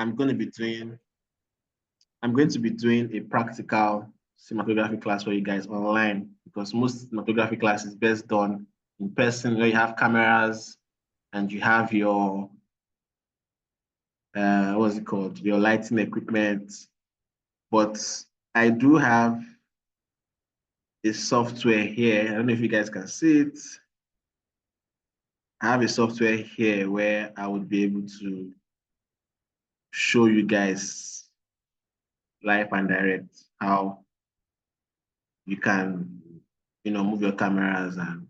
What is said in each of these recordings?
I'm going to be doing a practical cinematography class for you guys online, because most cinematography class is best done in person, where you have cameras and you have your what's it called, your lighting equipment. But I do have a software here. I don't know if you guys can see it. I have a software here where I would be able to show you guys live and direct how you can, move your cameras and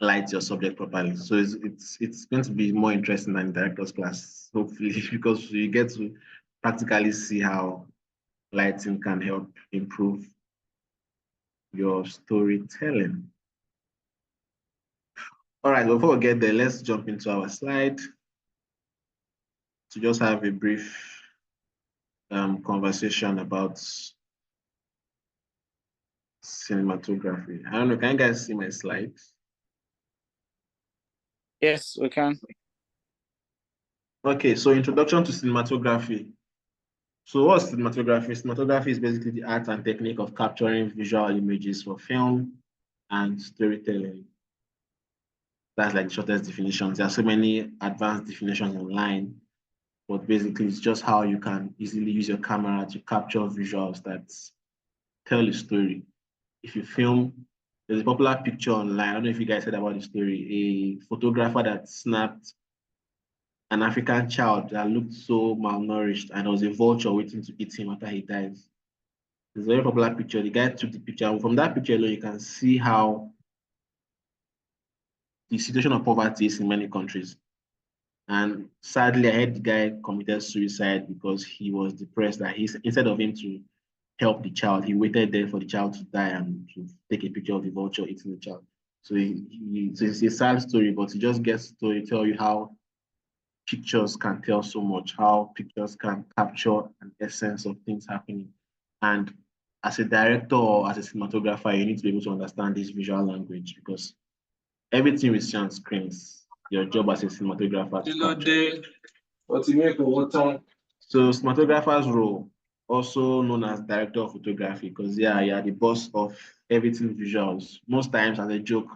light your subject properly. So it's going to be more interesting than the director's class, hopefully, because you get to practically see how lighting can help improve your storytelling. All right, before we get there, let's jump into our slide to just have a brief conversation about cinematography. I don't know, can you guys see my slides? Yes, we can. Okay, so introduction to cinematography. So what's cinematography? Cinematography is basically the art and technique of capturing visual images for film and storytelling. That's like the shortest definitions. There are so many advanced definitions online, but basically it's just how you can easily use your camera to capture visuals that tell a story. If you film, there's a popular picture online. I don't know if you guys heard about the story. A photographer that snapped an African child that looked so malnourished, and there was a vulture waiting to eat him after he dies. It's a very popular picture. The guy took the picture, and from that picture alone, you can see how the situation of poverty is in many countries. And sadly, I heard the guy committed suicide because he was depressed, that instead of him to help the child, he waited there for the child to die and to take a picture of the vulture eating the child. So so it's a sad story, but it just gets to tell you how pictures can tell so much, how pictures can capture an essence of things happening. And as a director or as a cinematographer, you need to be able to understand this visual language, because everything we see on screens, your job as a cinematographer to capture. So cinematographer's role, also known as director of photography, because you are the boss of everything visuals. Most times, as a joke,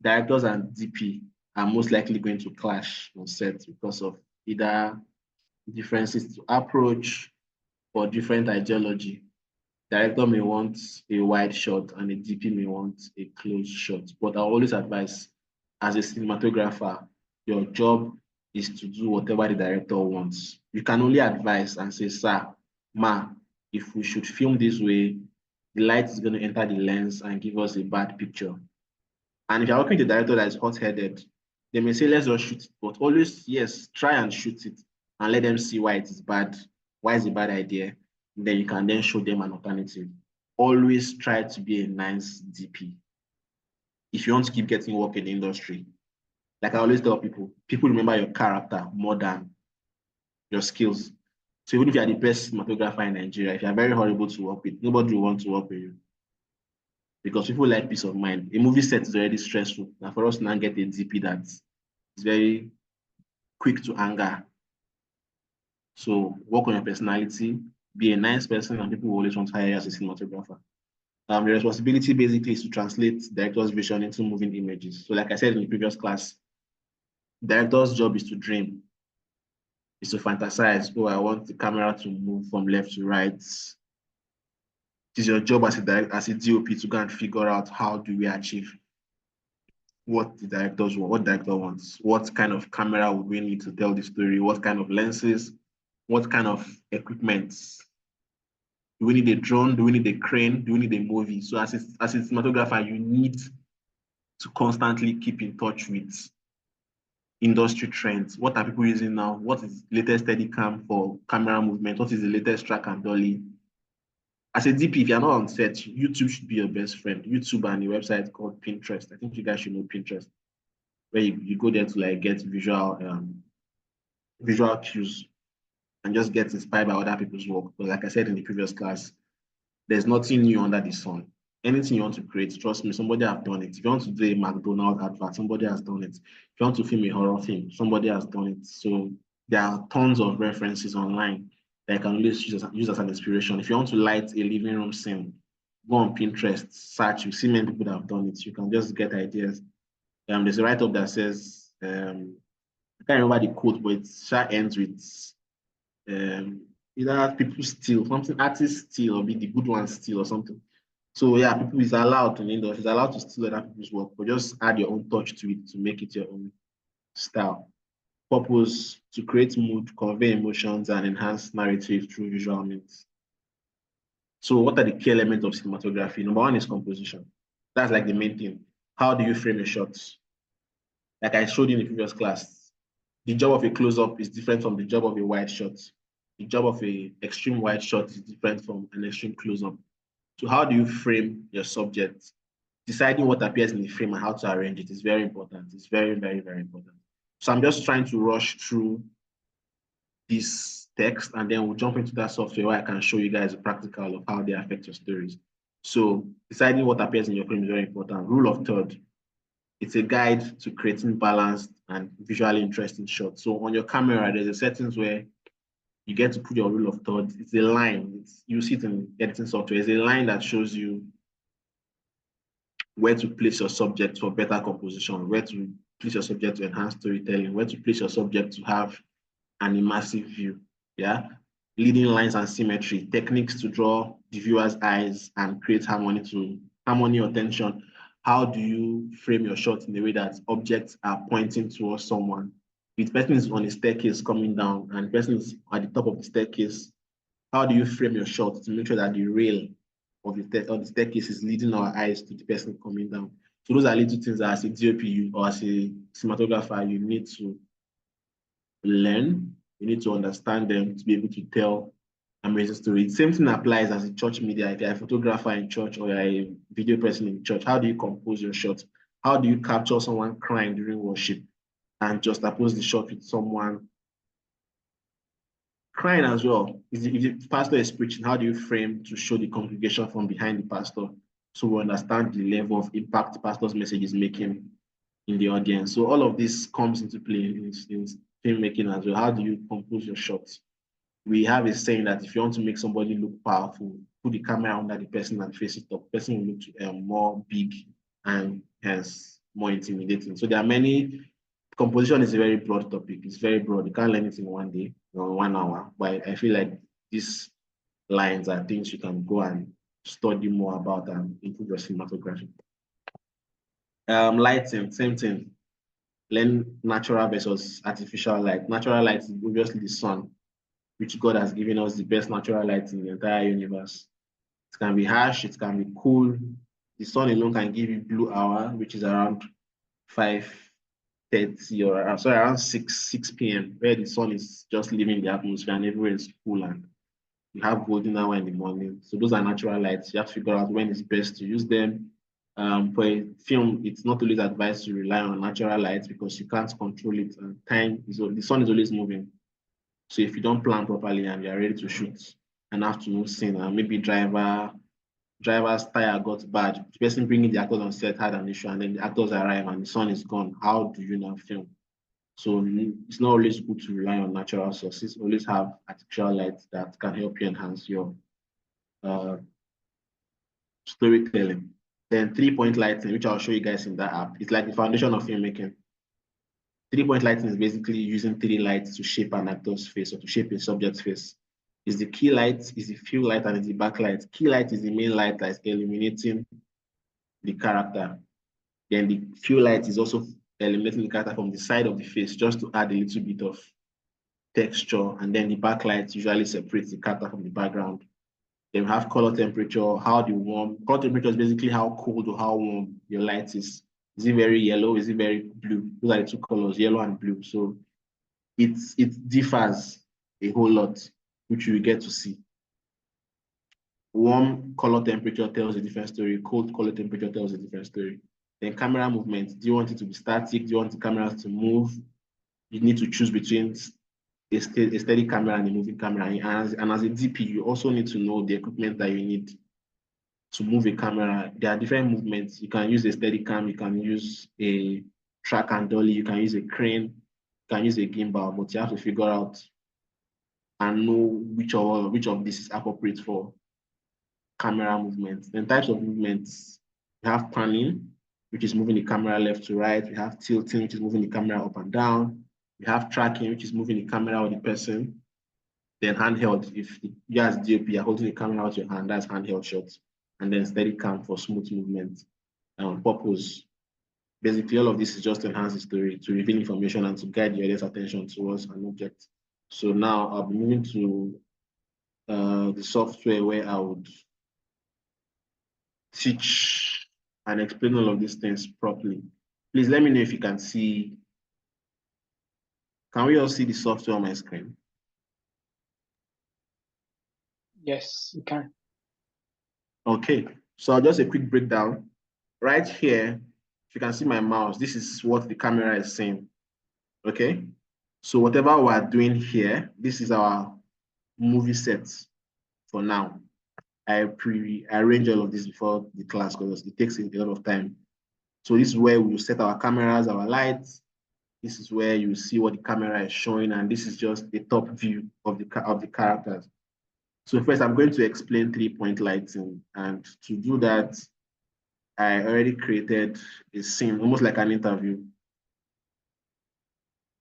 directors and DP are most likely going to clash on set because of either differences to approach or different ideology. Director may want a wide shot and a DP may want a close shot. But I always advise, as a cinematographer, your job is to do whatever the director wants. You can only advise and say, sir, ma, if we should film this way, the light is going to enter the lens and give us a bad picture. And if you're working with a director that is hot-headed, they may say, let's just shoot it. But always, yes, try and shoot it and let them see why it is bad, why it's a bad idea. Then you can then show them an alternative. Always try to be a nice DP. If you want to keep getting work in the industry, like I always tell people remember your character more than your skills. So even if you are the best cinematographer in Nigeria, if you are very horrible to work with, nobody will want to work with you. Because people like peace of mind. A movie set is already stressful. Now for us to now get a DP that is very quick to anger. So work on your personality, be a nice person, and people will always want to hire you as a cinematographer. The responsibility basically is to translate director's vision into moving images. So like I said in the previous class, director's job is to dream, is to fantasize. Oh, I want the camera to move from left to right. It is your job as a DOP to go and figure out how do we achieve what the directors want, what director wants, what kind of camera would we need to tell the story, what kind of lenses, what kind of equipment. Do we need a drone? Do we need a crane? Do we need a movie? So as a cinematographer, you need to constantly keep in touch with industry trends. What are people using now? What is the latest Steadicam for camera movement? What is the latest track and dolly? As a DP, if you're not on set, YouTube should be your best friend. YouTube and a website called Pinterest. I think you guys should know Pinterest, where you go there to like get visual cues and just get inspired by other people's work. But like I said in the previous class, there's nothing new under the sun. Anything you want to create, trust me, somebody has done it. If you want to do a McDonald's advert, somebody has done it. If you want to film a horror film, somebody has done it. So there are tons of references online that you can always use as an inspiration. If you want to light a living room scene, go on Pinterest, search, you see many people that have done it. You can just get ideas. There's a write-up that says, I can't remember the quote, but it ends with either people steal, something artists steal, or be the good ones steal or something. So yeah, people is allowed in the industry, is allowed to steal other people's work, but just add your own touch to it to make it your own style. Purpose to create mood, convey emotions, and enhance narrative through visual means. So what are the key elements of cinematography? Number one is composition. That's like the main thing. How do you frame a shot? Like I showed you in the previous class, the job of a close-up is different from the job of a wide shot. The job of a extreme wide shot is different from an extreme close-up. So how do you frame your subject? Deciding what appears in the frame and how to arrange it is very important. It's very, very, very important. So I'm just trying to rush through this text, and then we'll jump into that software where I can show you guys a practical of how they affect your stories. So deciding what appears in your frame is very important. Rule of third, it's a guide to creating balanced and visually interesting shots. So on your camera, there's a settings where you get to put your rule of third. It's a line. You see it in editing software. It's a line that shows you where to place your subject for better composition, where to place your subject to enhance storytelling, where to place your subject to have an immersive view. Yeah. Leading lines and symmetry, techniques to draw the viewer's eyes and create harmony or tension. How do you frame your shot in a way that objects are pointing towards someone? If the person is on a staircase coming down and the person is at the top of the staircase, how do you frame your shot to make sure that the rail of the staircase is leading our eyes to the person coming down? So those are little things that as a DOP or as a cinematographer, you need to learn, you need to understand them to be able to tell amazing stories. Same thing applies as a church media. If you're a photographer in church or you're a video person in church, how do you compose your shot? How do you capture someone crying during worship and just oppose the shot with someone crying as well? If the pastor is preaching, how do you frame to show the congregation from behind the pastor so we understand the level of impact the pastor's message is making in the audience? So all of this comes into play in filmmaking as well. How do you compose your shots? We have a saying that if you want to make somebody look powerful, put the camera under the person and face it up. The person will look more big and hence more intimidating. So there are many. Composition is a very broad topic. It's very broad. You can't learn it in one day or 1 hour. But I feel like these lines are things you can go and study more about and improve your cinematography. Lighting, same thing. Learn natural versus artificial light. Natural light is obviously the sun, which God has given us the best natural light in the entire universe. It can be harsh, it can be cool. The sun alone can give you blue hour, which is around 5:30 or around 6 p.m., where the sun is just leaving the atmosphere and everywhere is cool, and you have golden hour in the morning. So those are natural lights. You have to figure out when it's best to use them. For a film, it's not always advised to rely on natural lights because you can't control it. And the sun is always moving. So if you don't plan properly and you're ready to shoot an afternoon scene, and maybe driver's tire got bad, the person bringing the actors on set had an issue, and then the actors arrive and the sun is gone, how do you now film? So it's not always good to rely on natural sources. Always have artificial light that can help you enhance your storytelling. Then 3-point lighting, which I'll show you guys in that app. It's like the foundation of filmmaking. 3-point lighting is basically using 3 lights to shape an actor's face or to shape a subject's face. Is the key light, is the fill light, and is the backlight. Key light is the main light that is illuminating the character. Then the fill light is also illuminating the character from the side of the face just to add a little bit of texture. And then the backlight usually separates the character from the background. Then we have color temperature, color temperature is basically how cold or how warm your light is. Is it very yellow? Is it very blue? Those are the 2 colors, yellow and blue. So it differs a whole lot, which you will get to see. Warm color temperature tells a different story. Cold color temperature tells a different story. Then camera movement. Do you want it to be static? Do you want the cameras to move? You need to choose between a steady camera and a moving camera. And as a DP, you also need to know the equipment that you need to move a camera. There are different movements. You can use a steady cam, you can use a track and dolly, you can use a crane. can use a gimbal, but you have to figure out and know which of this is appropriate for camera movements. Then types of movements, we have panning, which is moving the camera left to right. We have tilting, which is moving the camera up and down. We have tracking, which is moving the camera or the person. Then handheld, if you as DOP are holding the camera out your hand, that's handheld shots. And then steady cam for smooth movement. Purpose. Basically, all of this is just to enhance the story, to reveal information, and to guide the audience attention towards an object. So now I'll be moving to the software where I would teach and explain all of these things properly. Please let me know if you can see. Can we all see the software on my screen? Yes, you can. Okay, so just a quick breakdown. Right here, if you can see my mouse, this is what the camera is saying. Okay, so whatever we're doing here, this is our movie set for now. I arrange all of this before the class because it takes a lot of time. So this is where we set our cameras, our lights. This is where you see what the camera is showing, and this is just the top view of the characters. So first, I'm going to explain 3-point lighting, and to do that, I already created a scene, almost like an interview,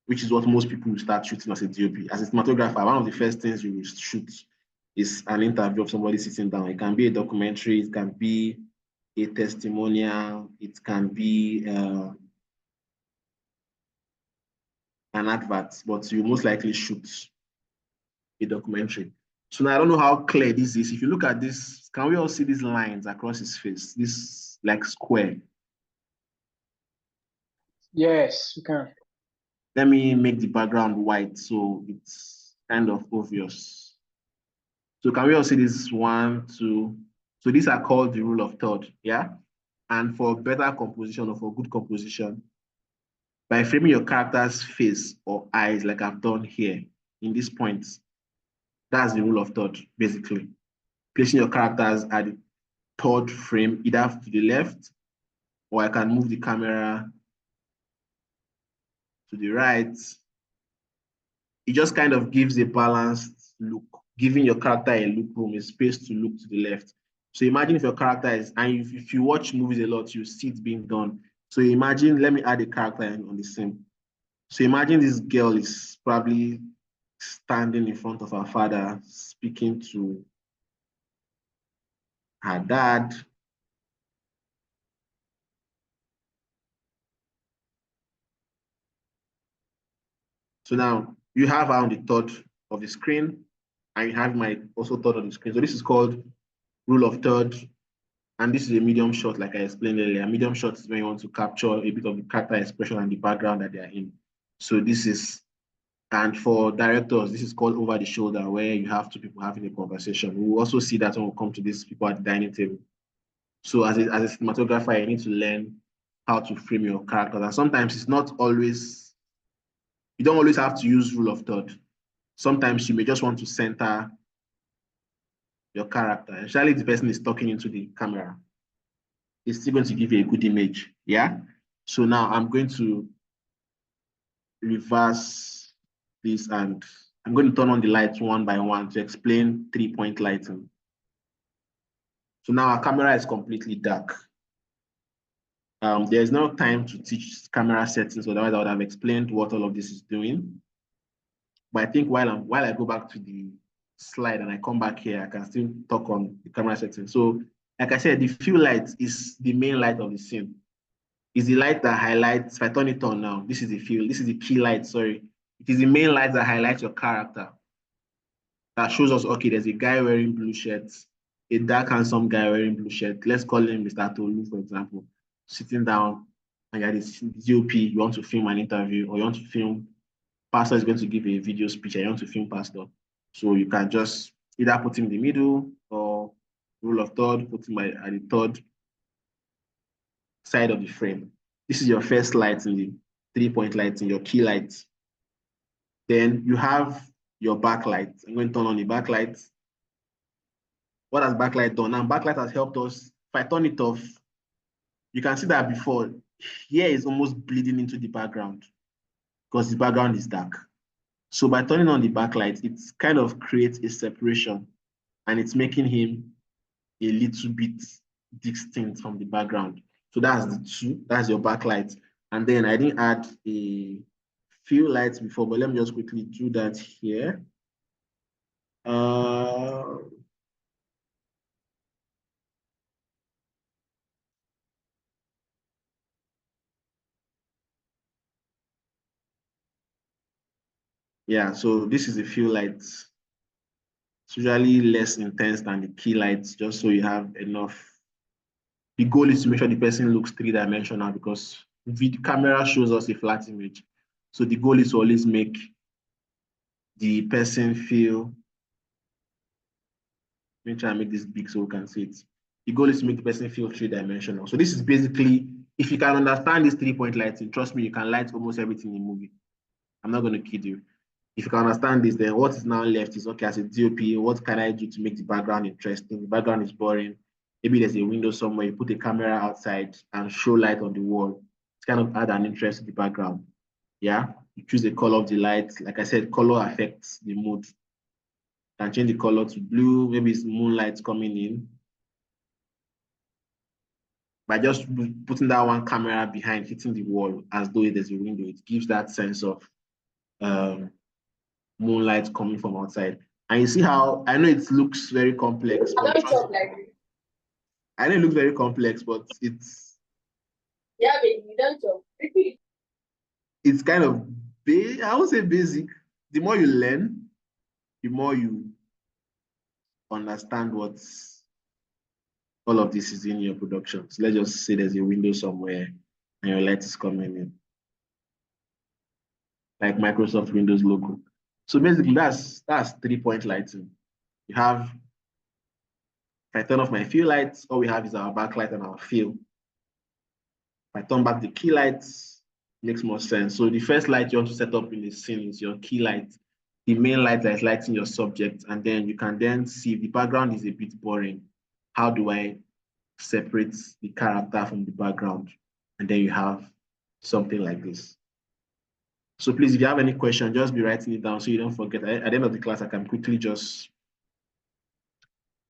which is what most people will start shooting as a DOP. As a cinematographer, one of the first things you will shoot is an interview of somebody sitting down. It can be a documentary, it can be a testimonial, it can be an advert, but you most likely shoot a documentary. So now I don't know how clear this is. If you look at this, can we all see these lines across his face? This like square. Yes, you can. Let me make the background white so it's kind of obvious. So can we all see this 1, 2? So these are called the rule of third, yeah? And for better composition or for good composition, by framing your character's face or eyes like I've done here in these points, that's the rule of third, basically. Placing your characters at the third frame, either to the left, or I can move the camera to the right. It just kind of gives a balanced look, giving your character a look room, a space to look to the left. So imagine if your character is, and if you watch movies a lot, you see it being done. So imagine, let me add a character on the scene. So imagine this girl is probably standing in front of her father, speaking to her dad. So now you have her on the third of the screen, and you have my also third of the screen. So this is called rule of third. And this is a medium shot, like I explained earlier. Medium shot is when you want to capture a bit of the character expression and the background that they are in. So this is, and for directors, this is called over the shoulder, where you have two people having a conversation. We will also see that when we come to these people at the dining table. So as a cinematographer, you need to learn how to frame your characters. And sometimes it's not always, you don't always have to use rule of third. Sometimes you may just want to center your character, especially if the person is talking into the camera. It's still going to give you a good image, yeah? So now I'm going to reverse this, and I'm going to turn on the lights one by one to explain 3-point lighting. So now our camera is completely dark. There's no time to teach camera settings, otherwise I would have explained what all of this is doing. But I think while I go back to the slide and I come back here, I can still talk on the camera settings. So like I said, the fill light is the main light of the scene. Is the light that highlights, if I turn it on now, this is the fill, this is the key light, sorry. It is the main light that highlights your character. That shows us, okay, there's a guy wearing blue shirts, a dark handsome guy wearing blue shirt. Let's call him Mr. Tolu, for example, sitting down, and you're the DOP, you want to film an interview, or you want to film, Pastor is going to give a video speech, and you want to film Pastor. So you can just either put him in the middle, or rule of third, put him at the third side of the frame. This is your first light in the 3-point light, in your key light. Then you have your backlight. I'm going to turn on the backlight. What has backlight done? Now backlight has helped us. If I turn it off, you can see that before, here is almost bleeding into the background. because the background is dark. So by turning on the backlight, it kind of creates a separation and it's making him a little bit distinct from the background. So that's the two, that's your backlight. And then I didn't add a few lights before, but let me just quickly do that here. Yeah, so this is a few lights. It's usually less intense than the key lights, just so you have enough. The goal is to make sure the person looks three-dimensional because the camera shows us a flat image. So the goal is to always make the person feel, let me try and make this big so we can see it. The goal is to make the person feel three-dimensional. So this is basically, if you can understand this three-point lighting, trust me, you can light almost everything in a movie. I'm not going to kid you. If you can understand this, then what is now left is, okay, as a DOP, what can I do to make the background interesting? The background is boring. Maybe there's a window somewhere, you put a camera outside and show light on the wall. It's kind of add an interest to the background. Yeah, you choose the color of the light. Like I said, color affects the mood. You can change the color to blue, maybe it's moonlight coming in. By just putting that one camera behind, hitting the wall as though there's a window, it gives that sense of moonlight coming from outside. And you see how, I know it looks very complex, but I know it looks very complex, but it's it's kind of I would say basic. The more you learn, the more you understand what all of this is in your production. So let's just say there's a window somewhere and your light is coming in, like Microsoft Windows logo. So basically that's 3-point lighting. You have, if I turn off my fill lights, all we have is our backlight and our fill. If I turn back the key lights, makes more sense. So the first light you want to set up in the scene is your key light, the main light that is lighting your subject, and then you can then see if the background is a bit boring. How do I separate the character from the background? And then you have something like this. So please, if you have any question, just be writing it down so you don't forget. At the end of the class, I can quickly just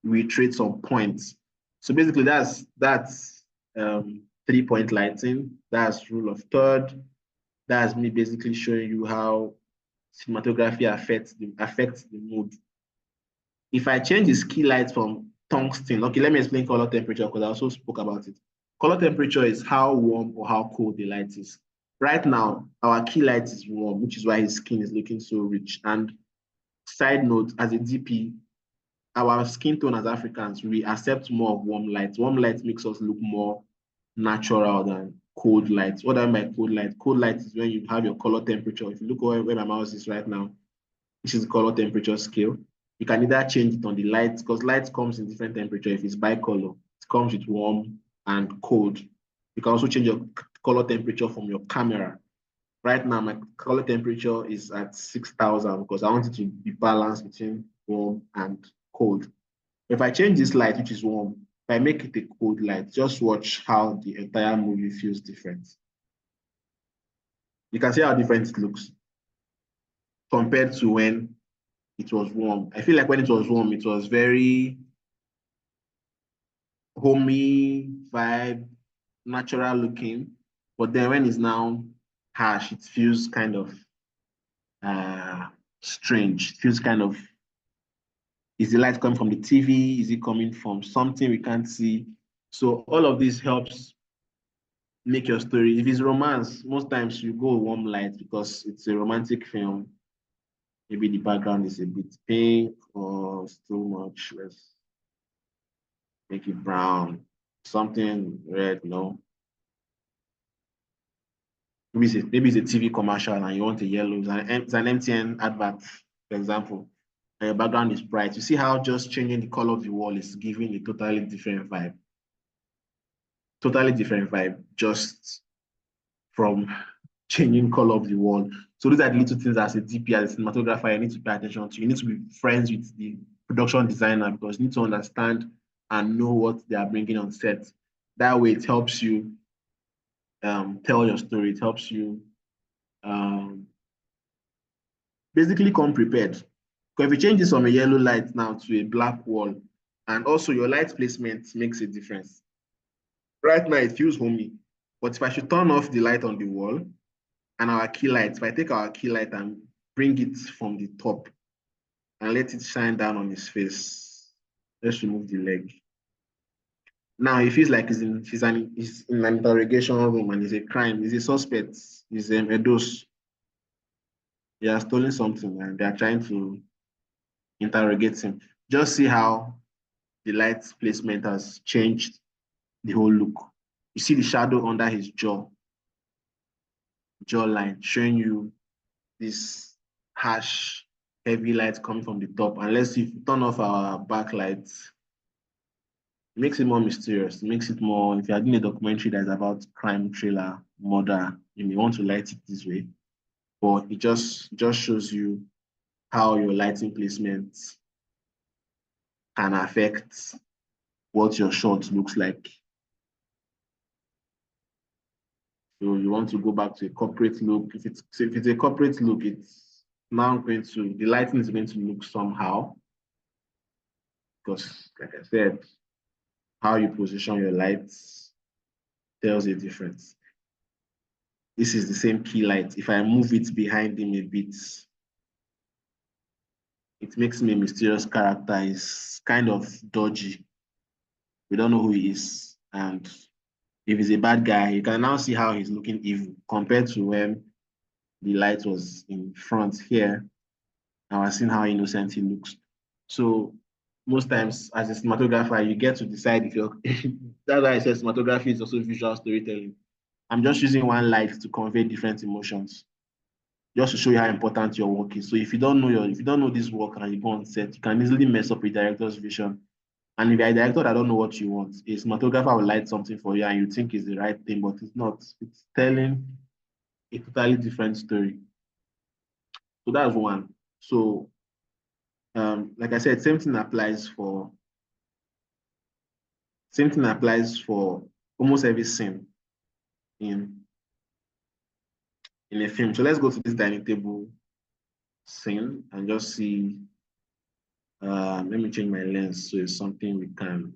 reiterate some points. So basically, that's 3-point lighting. That's rule of third. That's me basically showing you how cinematography affects the mood. If I change this key light from tungsten, okay, let me explain color temperature because I also spoke about it. Color temperature is how warm or how cold the light is. Right now, our key light is warm, which is why his skin is looking so rich. And side note, as a DP, our skin tone as Africans, we accept more of warm light. Warm light makes us look more natural than cold light. What do I mean by cold light? Cold light is when you have your color temperature. If you look where my mouse is right now, this is the color temperature scale. You can either change it on the light, because light comes in different temperature. If it's bicolor, it comes with warm and cold. You can also change your color temperature from your camera. Right now, my color temperature is at 6,000 because I want it to be balanced between warm and cold. If I change this light, which is warm, if I make it a cold light, just watch how the entire movie feels different. You can see how different it looks compared to when it was warm. I feel like when it was warm, it was very homey vibe, natural looking. But then when it's now harsh, it feels kind of strange. It feels kind of, is the light coming from the TV? Is it coming from something we can't see? So all of this helps make your story. If it's romance, most times you go warm light because it's a romantic film. Maybe the background is a bit pink or it's too much. Let's make it brown. Something red, no. Maybe it's a TV commercial and you want a yellow. It's an MTN advert, for example. And your background is bright. You see how just changing the color of the wall is giving a totally different vibe. Totally different vibe, just from changing color of the wall. So those are the little things as a DP, as a cinematographer, you need to pay attention to. You need to be friends with the production designer because you need to understand and know what they are bringing on set. That way it helps you tell your story. It helps you Basically come prepared. Because if you change this from a yellow light now to a black wall, and also your light placement makes a difference. Right now it feels homey, but if I should turn off the light on the wall and our key light, if I take our key light and bring it from the top and let it shine down on his face, let's remove the leg. Now he feels like he's in an interrogation room and it's a crime. He's a suspect. He's a dose. He has stolen something and they are trying to interrogate him. Just see how the light placement has changed the whole look. You see the shadow under his jawline, showing you this harsh, heavy light coming from the top. And let's see if we turn off our backlights, it makes it more mysterious. It makes it more, if you're doing a documentary that's about crime, thriller, murder, you may want to light it this way. But it just shows you how your lighting placement can affect what your shot looks like. So you want to go back to a corporate look. If it's a corporate look, it's now going to, the lighting is going to look somehow. Because like I said, how you position your lights tells a difference. This is the same key light. If I move it behind him a bit, it makes him a mysterious character. He's kind of dodgy. We don't know who he is. And if he's a bad guy, you can now see how he's looking evil compared to when the light was in front here. And we're seeing how innocent he looks. So most times as a cinematographer, you get to decide if you're, that's why I said cinematography is also visual storytelling. I'm just using one light to convey different emotions, just to show you how important your work is. So if you don't know this work and you go on set, you can easily mess up a director's vision. And if you're a director that don't know what you want, a cinematographer will light something for you and you think it's the right thing, but it's not. It's telling a totally different story. So that's one. So like I said, same thing applies for almost every scene in a film. So let's go to this dining table scene and just see. Let me change my lens so it's something we can.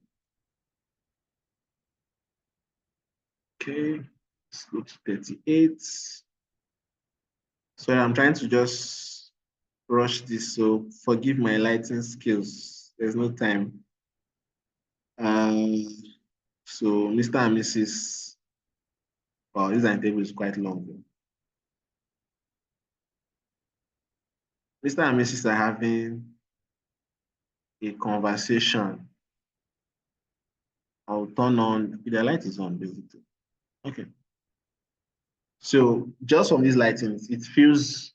Okay, let's go to 38. Sorry, I'm trying to just rush this, so forgive my lighting skills. There's no time. So Mr. and Mrs. Wow, this dining table is quite long. Mr. and Mrs. are having a conversation. I'll turn on, the light is on basically. Okay. So just from this lighting, it feels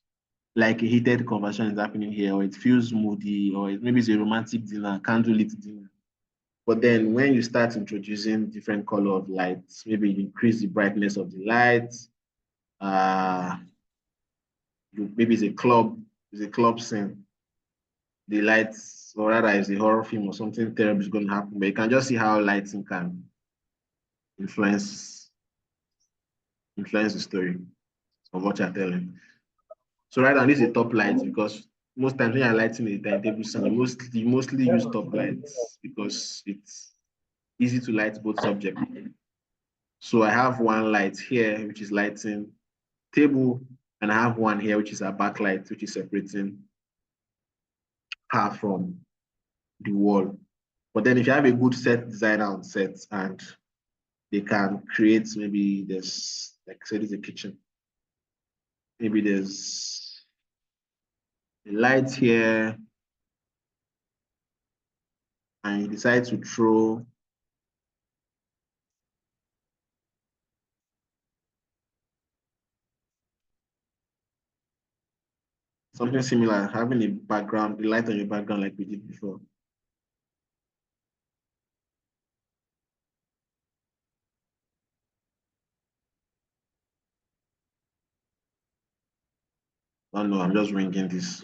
like a heated conversation is happening here, or it feels moody, or maybe it's a romantic dinner, candlelit dinner. But then when you start introducing different color of lights, maybe you increase the brightness of the lights, maybe it's a club scene, the lights, or rather it's a horror film or something terrible is going to happen, but you can just see how lighting can influence the story of what you're telling. So right now, this is a top light because most times when you're lighting a timetable scene, you mostly use top lights because it's easy to light both subjects. So I have one light here, which is lighting table, and I have one here, which is a backlight, which is separating her from the wall. But then if you have a good set designer on set and they can create, maybe there's, like I said, it's a kitchen. Maybe there's a light here, and you decide to throw something similar, having a background, the light on your background like we did before. Oh no, I'm just ringing this.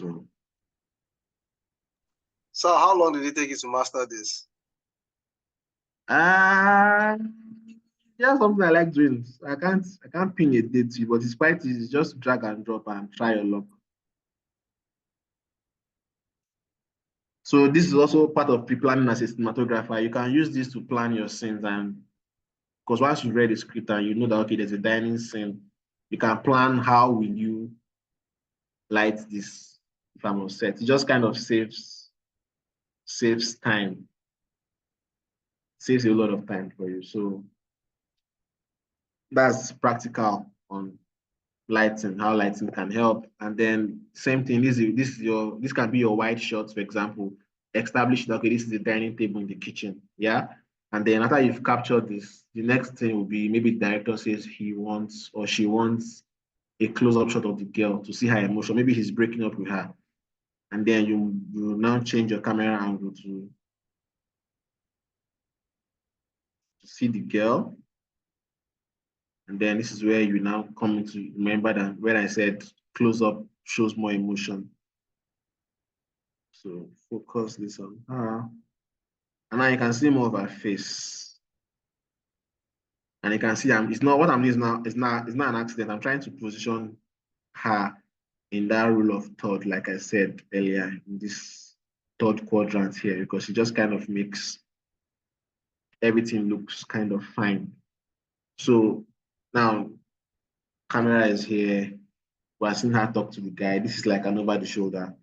So how long did it take you to master this? Uh, Yeah, something I like doing. I can't pin a date to you, but it's quite easy. Just drag and drop and try your luck. So this is also part of pre-planning as a cinematographer. You can use this to plan your scenes, and because once you read the script and you know that okay, there's a dining scene, you can plan how will you light this if I'm on set. It just kind of saves time, saves a lot of time for you. So that's practical on lighting, how lighting can help. And then same thing, this can be your white shot, for example. Establish that okay, this is the dining table in the kitchen. Yeah. And then after you've captured this, the next thing will be maybe the director says he wants or she wants a close-up shot of the girl to see her emotion. Maybe he's breaking up with her. And then you now change your camera angle to see the girl. And then this is where you now come into remember that when I said close-up shows more emotion. So focus this on her. And now you can see more of her face. And you can see it's not what I'm doing is now it's not an accident. I'm trying to position her in that role of third, like I said earlier, in this third quadrant here, because it just kind of makes everything looks kind of fine. So now camera is here. We're seeing her talk to the guy. This is like an over the shoulder.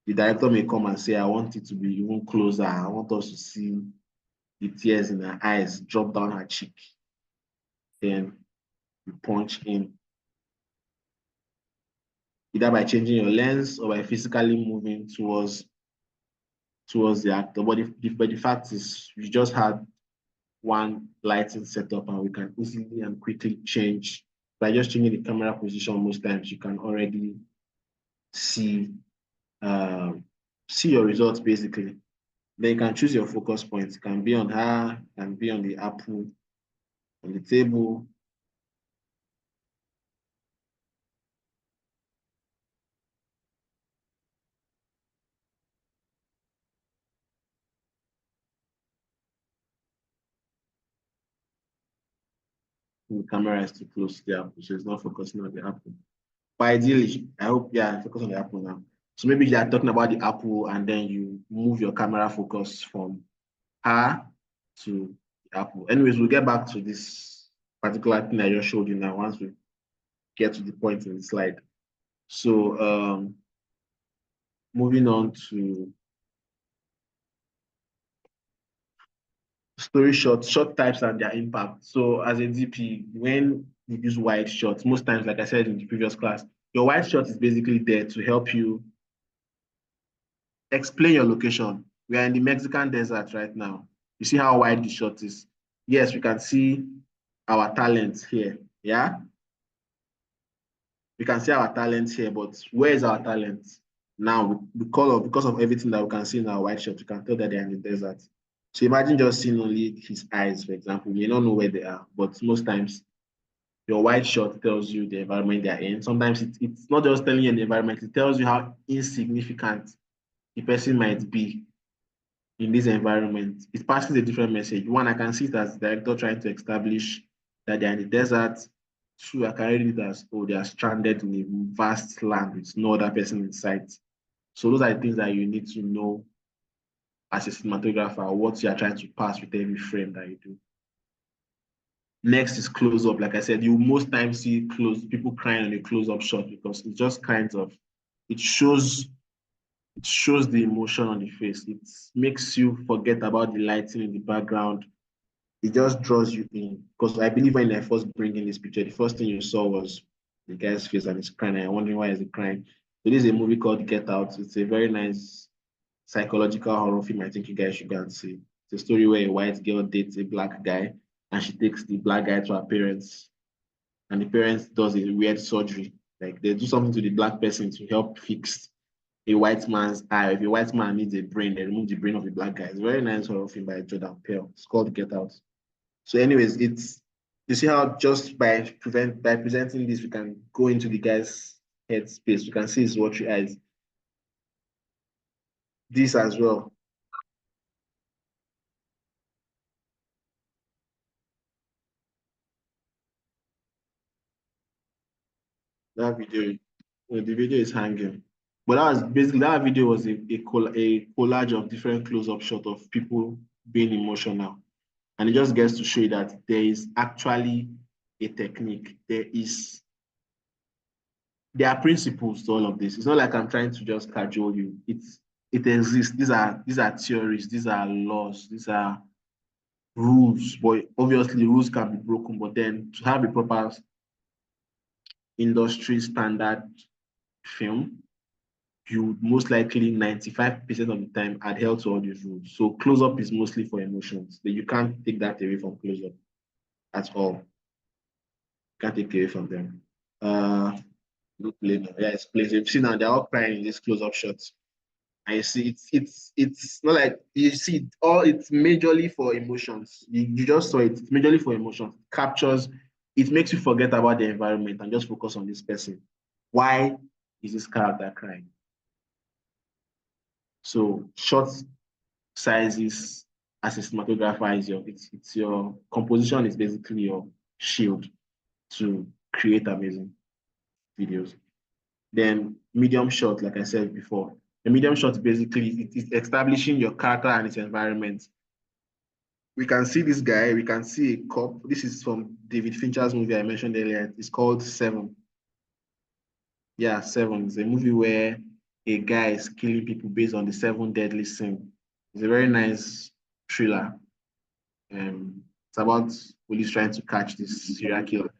The director may come and say, I want it to be even closer. I want us to see the tears in her eyes drop down her cheek. Then you punch in, either by changing your lens or by physically moving towards the actor. But the fact is, we just had one lighting setup and we can easily and quickly change. By just changing the camera position most times, you can already see um, see your results basically. Then you can choose your focus points. It can be on her, it can be on the apple, on the table. The camera is too close to the apple, so it's not focusing on the apple. But ideally, I hope, yeah, focus on the apple now. So maybe you are talking about the apple and then you move your camera focus from her to the apple. Anyways, we'll get back to this particular thing I just showed you now once we get to the point in the slide. So moving on to story short types and their impact. So as a DP, when you use wide shots, most times, like I said in the previous class, your wide shot is basically there to help you explain your location. We are in the Mexican desert right now. You see how wide the shot is. Yes, we can see our talents here. Yeah, we can see our talents here, but where is our talent? Now, because of everything that we can see in our white shot, we can tell that they're in the desert. So imagine just seeing only his eyes, for example. You may not know where they are, but most times your white shot tells you the environment they're in. Sometimes it's not just telling you the environment, it tells you how insignificant the person might be in this environment. It passes a different message. One, I can see it as the director trying to establish that they're in the desert. Two, I can read it as, oh, they are stranded in a vast land with no other person in sight. So those are the things that you need to know as a cinematographer, what you are trying to pass with every frame that you do. Next is close up. Like I said, you most times see people crying on a close up shot because it just kind of it shows the emotion on the face. It makes you forget about the lighting in the background. It just draws you in. Because I believe when I first bring in this picture, the first thing you saw was the guy's face and he's crying. I'm wondering why is he crying. So this is a movie called Get Out. It's a very nice psychological horror film. I think you guys should go and see. It's a story where a white girl dates a black guy and she takes the black guy to her parents, and the parents does a weird surgery. Like they do something to the black person to help fix a white man's eye. If a white man needs a brain, they remove the brain of the black guy. It's a very nice horror film by Jordan Peele. It's called Get Out. So, anyways, you see how just by presenting this, we can go into the guy's head space. We can see his watery eyes. This as well. That video, well, the video is hanging. But that was basically that video was a collage of different close-up shot of people being emotional. And it just gets to show you that there is actually a technique. There are principles to all of this. It's not like I'm trying to just cajole you. It exists. These are theories, these are laws, these are rules. But obviously rules can be broken. But then to have a proper industry standard film, you would most likely 95% of the time adhere to all these rules. So close-up is mostly for emotions. But you can't take that away from close-up at all. You can't take away from them. Look later. Yeah, it's plays. You see now they're all crying in these close-up shots. And you see it's not like you see it all, it's majorly for emotions. You just saw it, it's majorly for emotions. It captures, it makes you forget about the environment and just focus on this person. Why is this character crying? So short sizes as a cinematographer is it's your composition is basically your shield to create amazing videos. Then medium shot, like I said before, the medium shot basically it is establishing your character and its environment. We can see this guy, we can see a cop. This is from David Fincher's movie I mentioned earlier. It's called Seven. Yeah, Seven. It's a movie where a guy is killing people based on the seven deadly sin. It's a very nice thriller. It's about police trying to catch this serial killer.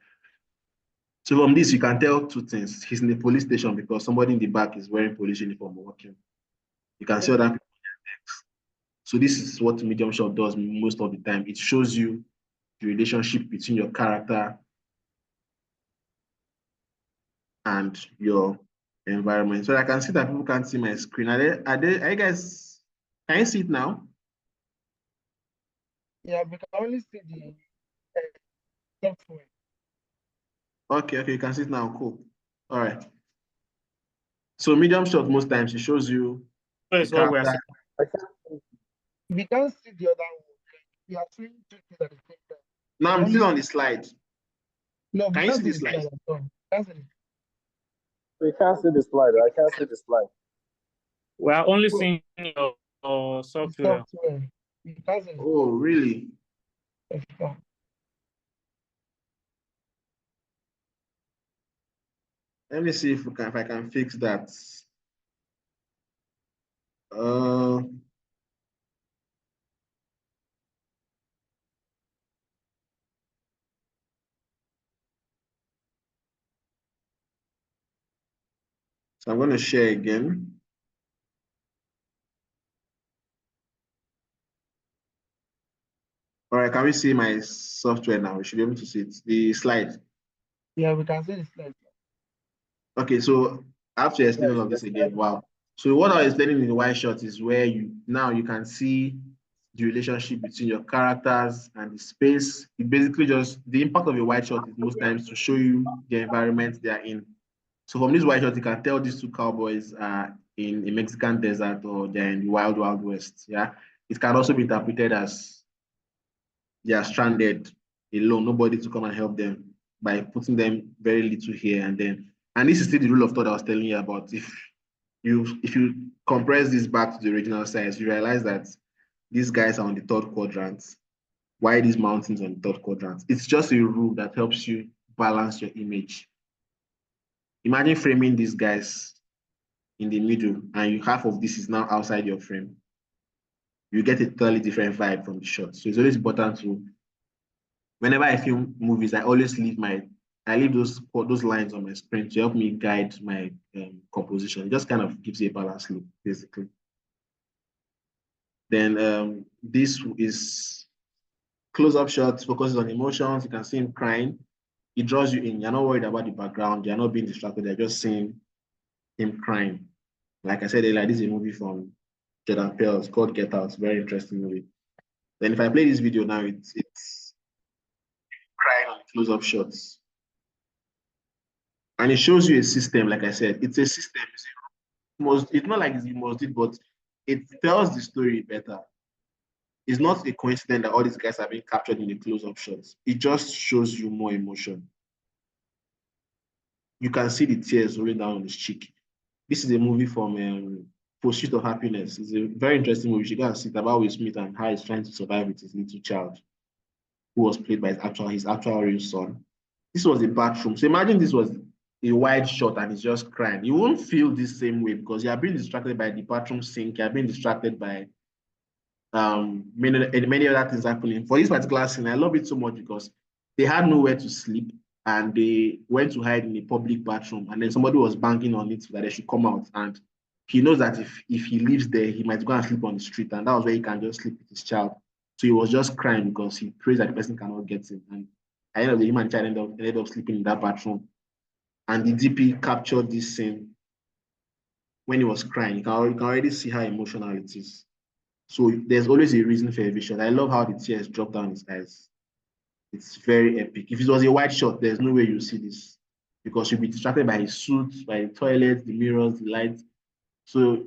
So from this, you can tell two things. He's in the police station because somebody in the back is wearing police uniform working. You can see other people. So this is what medium shot does most of the time. It shows you the relationship between your character and your environment. So I can see that people can't see my screen. Are you guys, can you see it now? Yeah, we can only see the software. Okay, you can see it now. Cool. All right. So medium shot most times it shows you So the it's what we are character. saying. We can't see the other one. We are seeing two things at the same time. Now We I'm still only on the slide. no, we Can you can't see see the the slide? slide at all. That's it. We can't see the slide. I can't see the slide. We are only So seeing your the software. software. We can't see the Oh, really? software. Let me see if I can fix that. Uh, so I'm going to share again. All right, can we see my software now? We should be able to see it. The slide. Yeah, we can see the slide. Okay, so I have to explain Yes, all of the this again. slide. Wow. So what I was explaining in the white shot is where you can see the relationship between your characters and the space. It basically just the impact of a white shot is most times to show you the environment they are in. So from this white shot, you can tell these two cowboys are in a Mexican desert or they're in the wild, wild west. Yeah. It can also be interpreted as they are stranded alone, nobody to come and help them by putting them very little here and then. And this is still the rule of thought I was telling you about. If you compress this back to the original size, you realize that these guys are on the third quadrant. Why these mountains on the third quadrant? It's just a rule that helps you balance your image. Imagine framing these guys in the middle, and half of this is now outside your frame. You get a totally different vibe from the shot. So it's always important to, whenever I film movies, I leave those lines on my screen to help me guide my composition. It just kind of gives you a balanced look, basically. Then this is close-up shots, focuses on emotions. You can see him crying. It draws you in. You're not worried about the background. You're not being distracted. You're just seeing him crying. Like I said earlier, this is a movie from Jordan Peele. It's called Get Out. Very interesting movie. Then if I play this video now, it's crying on close-up shots. And it shows you a system, like I said. It's a system. It's not like you must do it, but it tells the story better. It's not a coincidence that all these guys are being captured in the close-up shots. It just shows you more emotion. you can see the tears rolling down on his cheek. This is a movie from Pursuit of Happiness. It's a very interesting movie. You can see it about Will Smith and how he's trying to survive with his little child, who was played by his actual real son. This was a bathroom. So imagine this was a wide shot and he's just crying. You won't feel this same way because you are being distracted by the bathroom sink. You are being distracted by many other things happening. For this particular scene, I love it so much because they had nowhere to sleep and they went to hide in a public bathroom, and then somebody was banging on it so that they should come out. And he knows that if he lives there, he might go and sleep on the street, and that was where he can just sleep with his child. So he was just crying because he prays that the person cannot get him. And at the end of the day, him and the child ended up sleeping in that bathroom. And the DP captured this scene when he was crying. You can already see how emotional it is. So there's always a reason for a vision. I love how the tears drop down his eyes. It's very epic. If it was a wide shot, there's no way you see this because you'll be distracted by his suit, by the toilet, the mirrors, the lights. So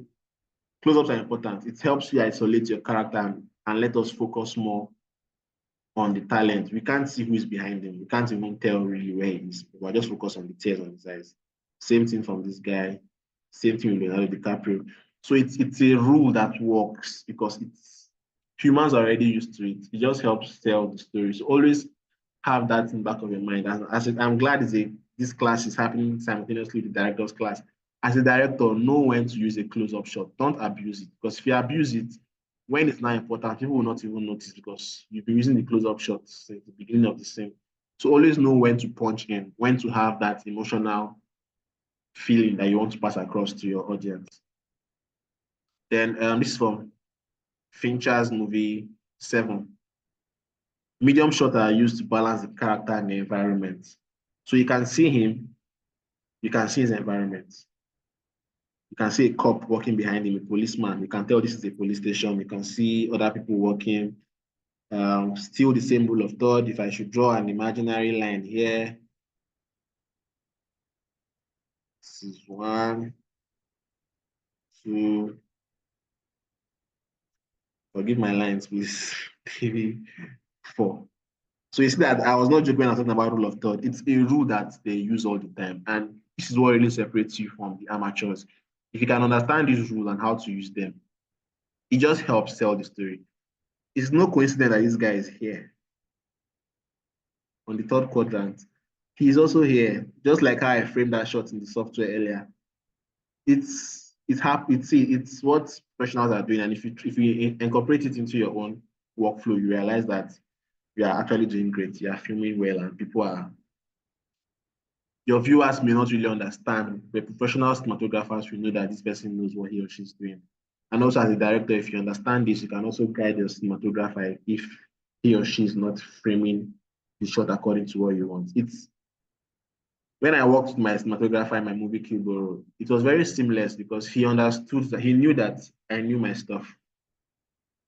close-ups are important. It helps you isolate your character and let us focus more on the talent. We can't see who is behind him. We can't even tell really where he is. We're just focused on the tears on his eyes. Same thing from this guy. Same thing with Leonardo DiCaprio. So it's a rule that works because humans are already used to it. It just helps tell the story. So always have that in the back of your mind. I'm glad this class is happening simultaneously with the director's class. As a director, know when to use a close-up shot. Don't abuse it, because if you abuse it, when it's not important, people will not even notice because you've been using the close-up shots since the beginning of the scene. So always know when to punch in, when to have that emotional feeling that you want to pass across to your audience. Then this is from Fincher's movie 7. Medium shots are used to balance the character and the environment. So you can see him, you can see his environment. You can see a cop walking behind him, a policeman. You can tell this is a police station. You can see other people walking. Still the same rule of third. If I should draw an imaginary line here, this is 1, 2. Forgive my lines, please. Maybe 4. So you see that I was not joking when I was talking about rule of third. It's a rule that they use all the time. And this is what really separates you from the amateurs. If you can understand these rules and how to use them, it just helps tell the story. It's no coincidence that this guy is here on the third quadrant. He's also here, just like how I framed that shot in the software earlier. It's what professionals are doing, and if you incorporate it into your own workflow, you realize that you are actually doing great. You are filming well, and your viewers may not really understand, but professional cinematographers will know that this person knows what he or she is doing. And also as a director, if you understand this, you can also guide your cinematographer if he or she is not framing the shot according to what you want. When I worked with my cinematographer in my movie Kilboro, it was very seamless because he understood that he knew that I knew my stuff.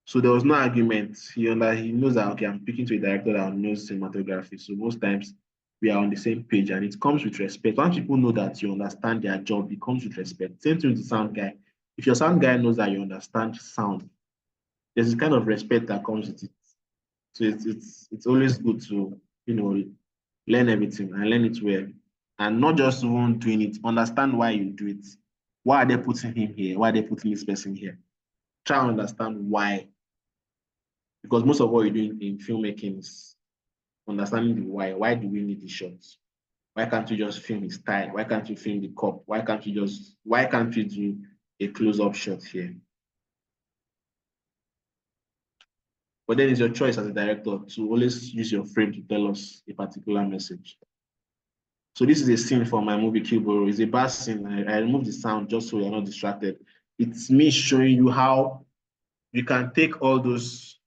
So there was no argument. He knows that, okay, I'm speaking to a director that knows cinematography. So most times we are on the same page, and it comes with respect. Once people know that you understand their job, it comes with respect. Same thing with the sound guy. If your sound guy knows that you understand sound, there's this kind of respect that comes with it. So it's always good to, learn everything and learn it well. And not just even doing it, understand why you do it. Why are they putting him here? Why are they putting this person here? Try and understand why. Because most of what you're doing in filmmaking is understanding the why. Why do we need the shots? Why can't you just film his style? Why can't you film the cop? Why can't you do a close-up shot here? But then it's your choice as a director to always use your frame to tell us a particular message. So this is a scene from my movie Kilboro. It's a bass scene. I removed the sound just so you're not distracted. It's me showing you how you can take all those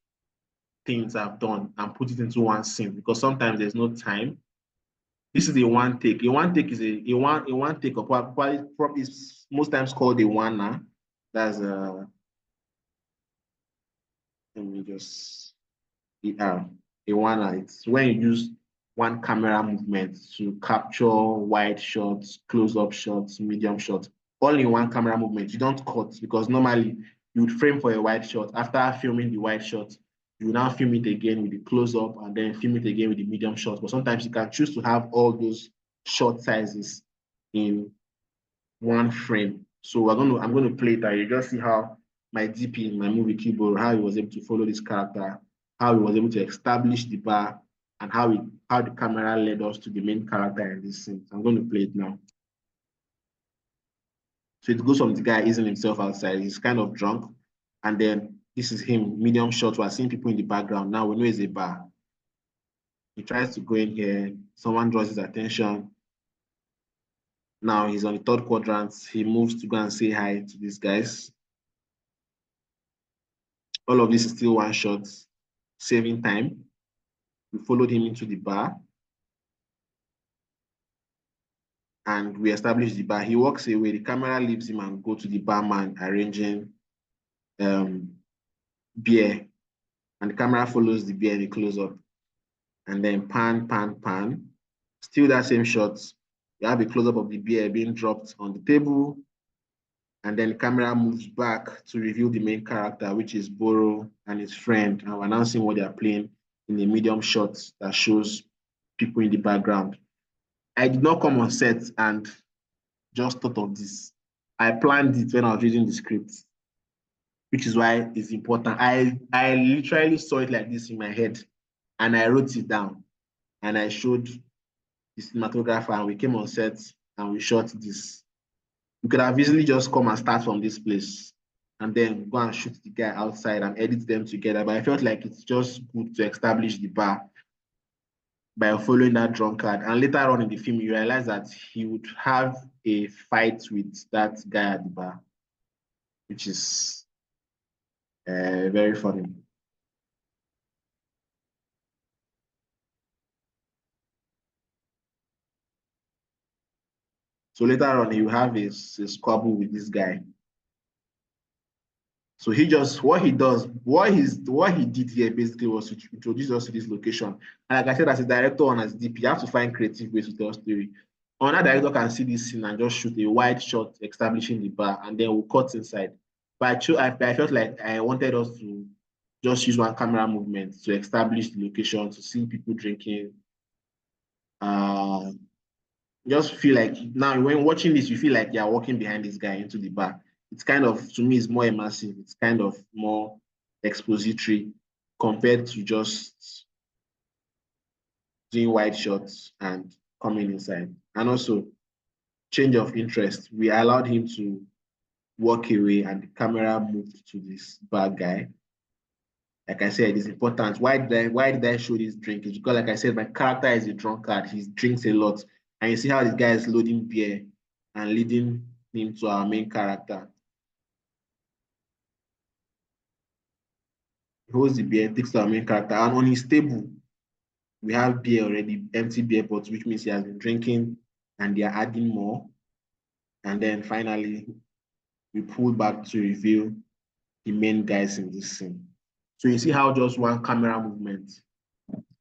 things I've done and put it into one scene, because sometimes there's no time. This is a one take. A one take is a one take of probably is most times called a one. That's let me just a one. It's when you use one camera movement to capture wide shots, close-up shots, medium shots, all in one camera movement. You don't cut, because normally you would frame for a wide shot. After filming the wide shot, you now film it again with the close-up and then film it again with the medium shot. But sometimes you can choose to have all those shot sizes in one frame. So I'm going to play it and you just see how my DP in my movie Keyboard, how he was able to follow this character, how he was able to establish the bar, and how the camera led us to the main character in this scene. So I'm going to play it now. So it goes from the guy easing himself outside. He's kind of drunk. And then this is him, medium shot. We're seeing people in the background. Now we know it's a bar. He tries to go in here. Someone draws his attention. Now he's on the third quadrant. He moves to go and say hi to these guys. All of this is still one shot, saving time. We followed him into the bar. And we established the bar. He walks away. The camera leaves him and go to the barman arranging beer. And the camera follows the beer in the close-up. And then pan, pan, pan. Still that same shot. You have a close-up of the beer being dropped on the table. And then the camera moves back to reveal the main character, which is Boro and his friend, and we're announcing what they are playing in a medium shot that shows people in the background. I did not come on set and just thought of this. I planned it when I was reading the script, which is why it's important. I literally saw it like this in my head, and I wrote it down, and I showed the cinematographer, and we came on set, and we shot this. We could have easily just come and start from this place and then go and shoot the guy outside and edit them together. But I felt like it's just good to establish the bar by following that drunkard. And later on in the film, you realize that he would have a fight with that guy at the bar, which is very funny. So later on, you have a squabble with this guy. So what he did here basically was to introduce us to this location. And like I said, as a director and as DP, you have to find creative ways to tell story. Another director can see this scene and just shoot a wide shot establishing the bar, and then we'll cut inside. But I felt like I wanted us to just use one camera movement to establish the location, to see people drinking. Just feel like now when watching this, you feel like you're walking behind this guy into the bar. It's kind of, to me, it's more immersive. It's kind of more expository compared to just doing wide shots and coming inside. And also, change of interest. We allowed him to walk away and the camera moved to this bad guy. Like I said, it's important. Why did I show this drink? It's because, like I said, my character is a drunkard. He drinks a lot. And you see how this guy is loading beer and leading him to our main character. He holds the beer, takes to our main character. And on his table, we have beer already, empty beer bottles, which means he has been drinking and they are adding more. And then finally, we pull back to reveal the main guys in this scene. So you see how just one camera movement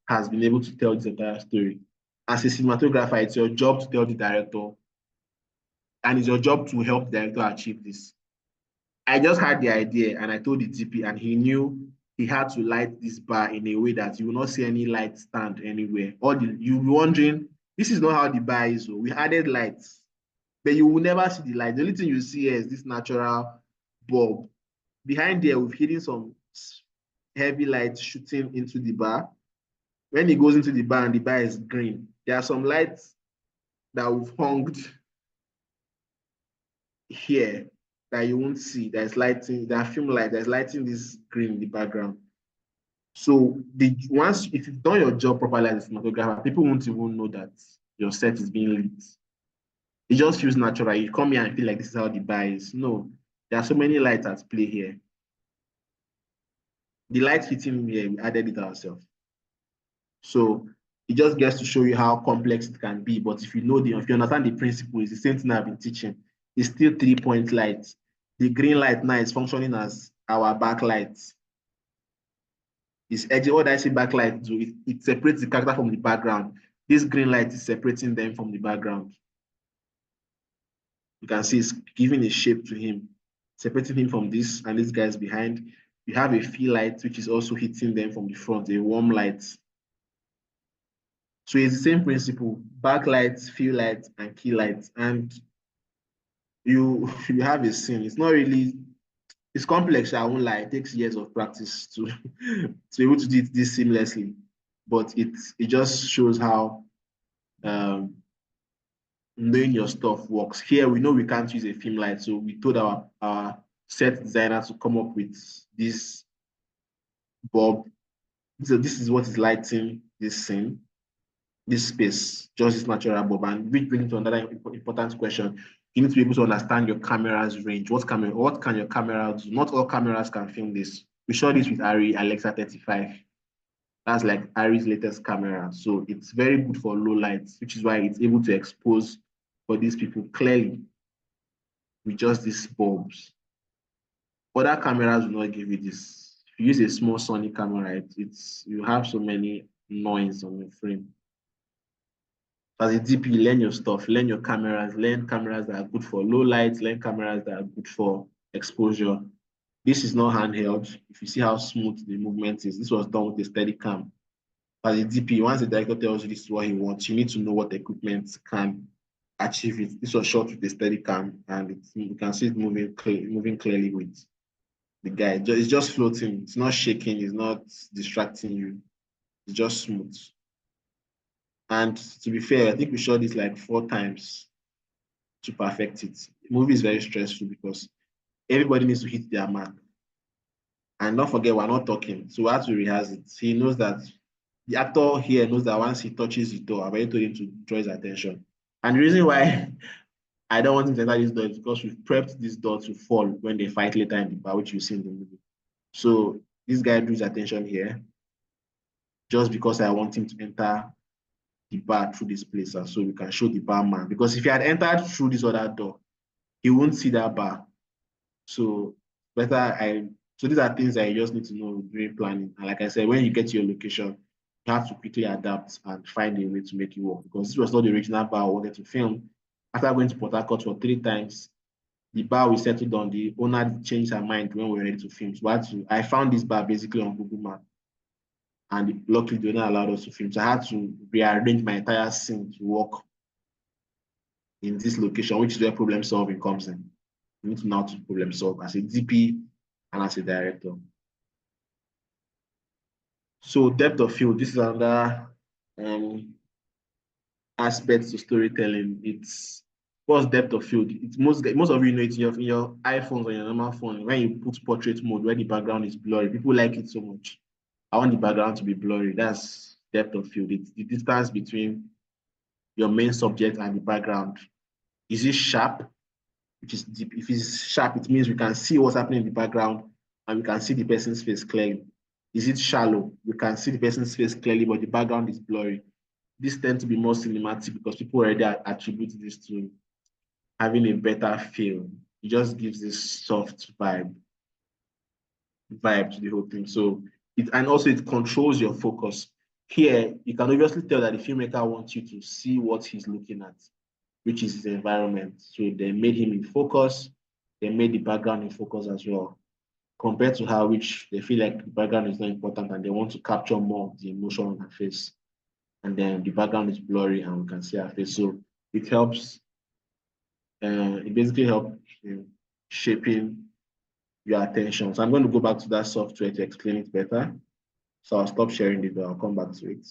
has been able to tell this entire story. As a cinematographer, it's your job to tell the director, and it's your job to help the director achieve this. I just had the idea and I told the DP, and he knew he had to light this bar in a way that you will not see any light stand anywhere. You'll be wondering, this is not how the bar is. So we added lights, but you will never see the light. The only thing you see here is this natural bulb. Behind there, we've hidden some heavy lights shooting into the bar. When he goes into the bar and the bar is green, there are some lights that we've hung here that you won't see. There's lighting, there are film light, there's lighting this green in the background. So if you've done your job properly as a cinematographer, people won't even know that your set is being lit. It just feels natural. You come here and feel like this is how the bar is. No, there are so many lights at play here. The light fitting here, we added it ourselves. So it just gets to show you how complex it can be. But if you understand the principle, it's the same thing I've been teaching. It's still 3-point lights. The green light now is functioning as our backlight. It's edging. What I say backlight do? It separates the character from the background. This green light is separating them from the background. You can see it's giving a shape to him, separating him from this and these guys behind. You have a fill light, which is also hitting them from the front, a warm light. So it's the same principle: backlights, fill lights, and key lights. And you you have a scene. It's not really, it's complex, I won't lie. It takes years of practice to to be able to do this seamlessly. But it just shows how um, knowing your stuff works. Here we know we can't use a film light, so we told our set designer to come up with this bulb. So this is what is lighting this scene, this space, just this natural bulb. And which brings to another important question. You need to be able to understand your camera's range. What can your camera do? Not all cameras can film this. We shot this with Arri Alexa 35. That's like Arri's latest camera. So it's very good for low lights, which is why it's able to expose for these people clearly with just these bulbs. Other cameras will not give you this. If you use a small Sony camera, you have so many noise on your frame. As a DP, learn your stuff, learn your cameras, learn cameras that are good for low lights, learn cameras that are good for exposure. This is not handheld. If you see how smooth the movement is, this was done with a steady cam. As a DP, once the director tells you this is what he wants, you need to know what equipment can achieve it. This was shot with a steady cam, and you can see it moving clearly with the guy. It's just floating. It's not shaking. It's not distracting you. It's just smooth. And to be fair, I think we shot this like 4 times to perfect it. The movie is very stressful because everybody needs to hit their mark. And don't forget, we're not talking. So we have to rehearse it. He knows that the actor here knows that once he touches the door, I've already told him to draw his attention. And the reason why I don't want him to enter this door is because we've prepped this door to fall when they fight later in the bar, which you see in the movie. So this guy drew his attention here just because I want him to enter the bar through this place, so we can show the barman. Because if he had entered through this other door, he won't see that bar. So so these are things that you just need to know during planning. And like I said, when you get to your location, you have to quickly adapt and find a way to make it work. Because this was not the original bar I wanted to film. After going to Port Harcourt for 3 times, the bar we settled on, the owner changed her mind when we were ready to film. So I found this bar basically on Google Maps. And luckily, they not allowed us to film. So I had to rearrange my entire scene to work in this location, which is where problem solving comes in. You need to know how to problem solve as a DP and as a director. So depth of field, this is another aspect to storytelling. What's depth of field? It's most of you know it in your iPhones or your normal phone. When you put portrait mode, where the background is blurry, people like it so much. I want the background to be blurry. That's depth of field. It's the distance between your main subject and the background. Is it sharp? Which is deep. If it's sharp, it means we can see what's happening in the background and we can see the person's face clearly. Is it shallow? We can see the person's face clearly, but the background is blurry. This tends to be more cinematic because people already attribute this to having a better feel. It just gives this soft vibe to the whole thing. So and also it controls your focus. Here, you can obviously tell that the filmmaker wants you to see what he's looking at, which is his environment. So they made him in focus. They made the background in focus as well, compared to how which they feel like the background is not important and they want to capture more of the emotion on her face. And then the background is blurry and we can see her face. So it helps. It basically helps shaping your attention. So I'm going to go back to that software to explain it better. So I'll stop sharing it, but I'll come back to it.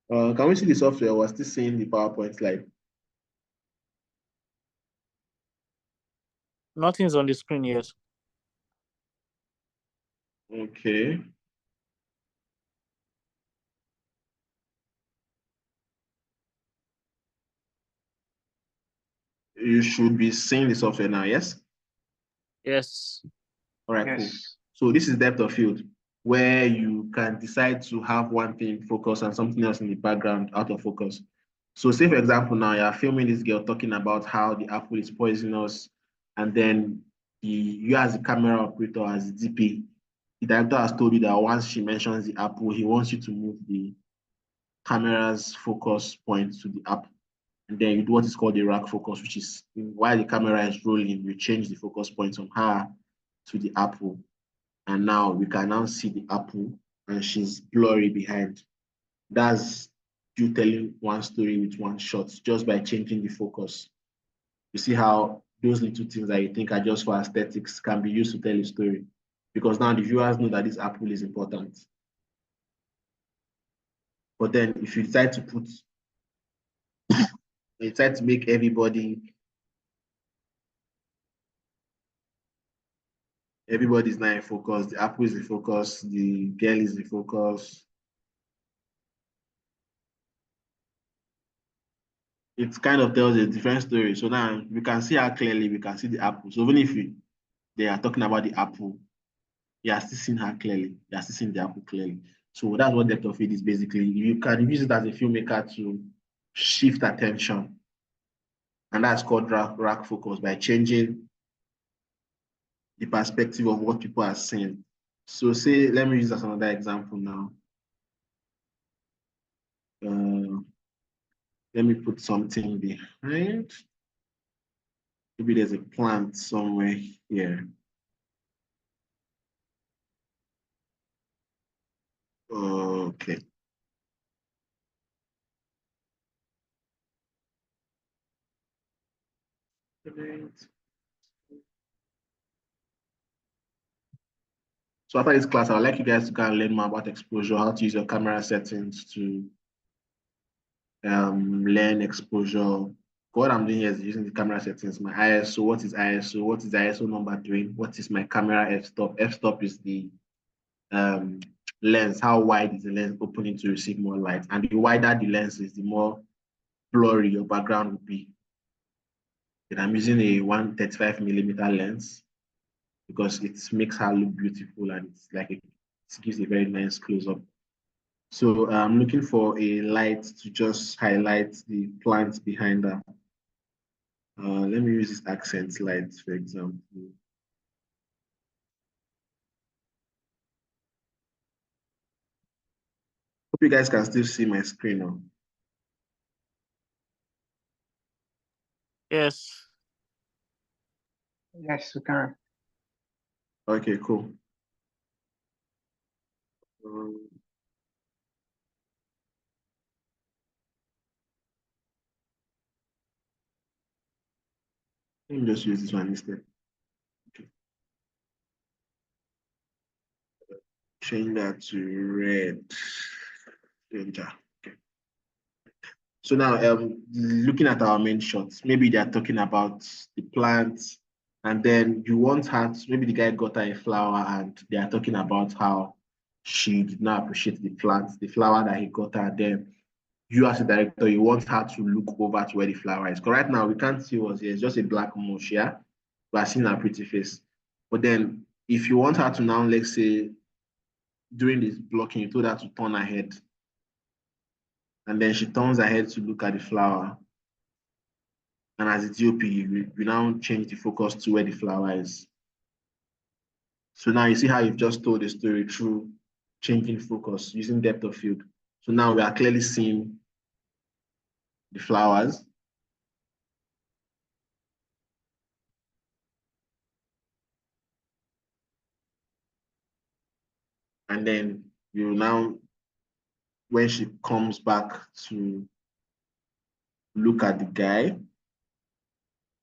Can we see the software? We're still seeing the PowerPoint slide. Nothing's on the screen yet. Okay. You should be seeing the software now, yes? Yes. All right, Yes. cool. So this is depth of field, where you can decide to have one thing focus and something else in the background out of focus. So say for example, now you're filming this girl talking about how the apple is poisonous, and then you as a camera operator, as a DP, the director has told you that once she mentions the apple, he wants you to move the camera's focus point to the apple. And then you do what is called the rack focus, which is while the camera is rolling, you change the focus point from her to the apple. And now we can now see the apple and she's blurry behind. That's you telling one story with one shot just by changing the focus. You see how those little things that you think are just for aesthetics can be used to tell a story. Because now the viewers know that this apple is important. But then if you decide to make everybody's now in focus, the apple is in focus, the girl is in focus. It kind of tells a different story. So now we can see how clearly we can see the apple. So even if they are talking about the apple, you are still seeing her clearly. You are still seeing the apple clearly. So that's what depth of field is basically. You can use it as a filmmaker to shift attention. And that's called rack focus by changing the perspective of what people are seeing. So say, let me use as another example now. Let me put something behind. Maybe there's a plant somewhere here. Okay. So after this class, I'd like you guys to go and learn more about exposure, how to use your camera settings to learn exposure. What I'm doing here is using the camera settings, my ISO. What is ISO? What is the ISO number doing? What is my camera f-stop? F-stop is the lens. How wide is the lens opening to receive more light? And the wider the lens is, the more blurry your background will be. And I'm using a 135mm lens because it makes her look beautiful and it's like it gives a very nice close-up. So I'm looking for a light to just highlight the plants behind her. Let me use this accent light, for example. Hope you guys can still see my screen now. Yes. Yes, we can. Okay, cool. Let me just use this one instead. Okay. Change that to red. Danger. Okay. So now, looking at our main shots, maybe they're talking about the plants, and then you want her to, maybe the guy got her a flower, and they are talking about how she did not appreciate the plant, the flower that he got her. Then you as a director, you want her to look over to where the flower is. Because right now we can't see what's here. It's just a black mush, yeah? We are seeing her pretty face. But then if you want her to now, let's say, during this blocking, you told her to turn her head. And then she turns her head to look at the flower. And as a DOP, we now change the focus to where the flower is. So now you see how you've just told the story through changing focus, using depth of field. So now we are clearly seeing the flowers. And then you now, when she comes back to look at the guy,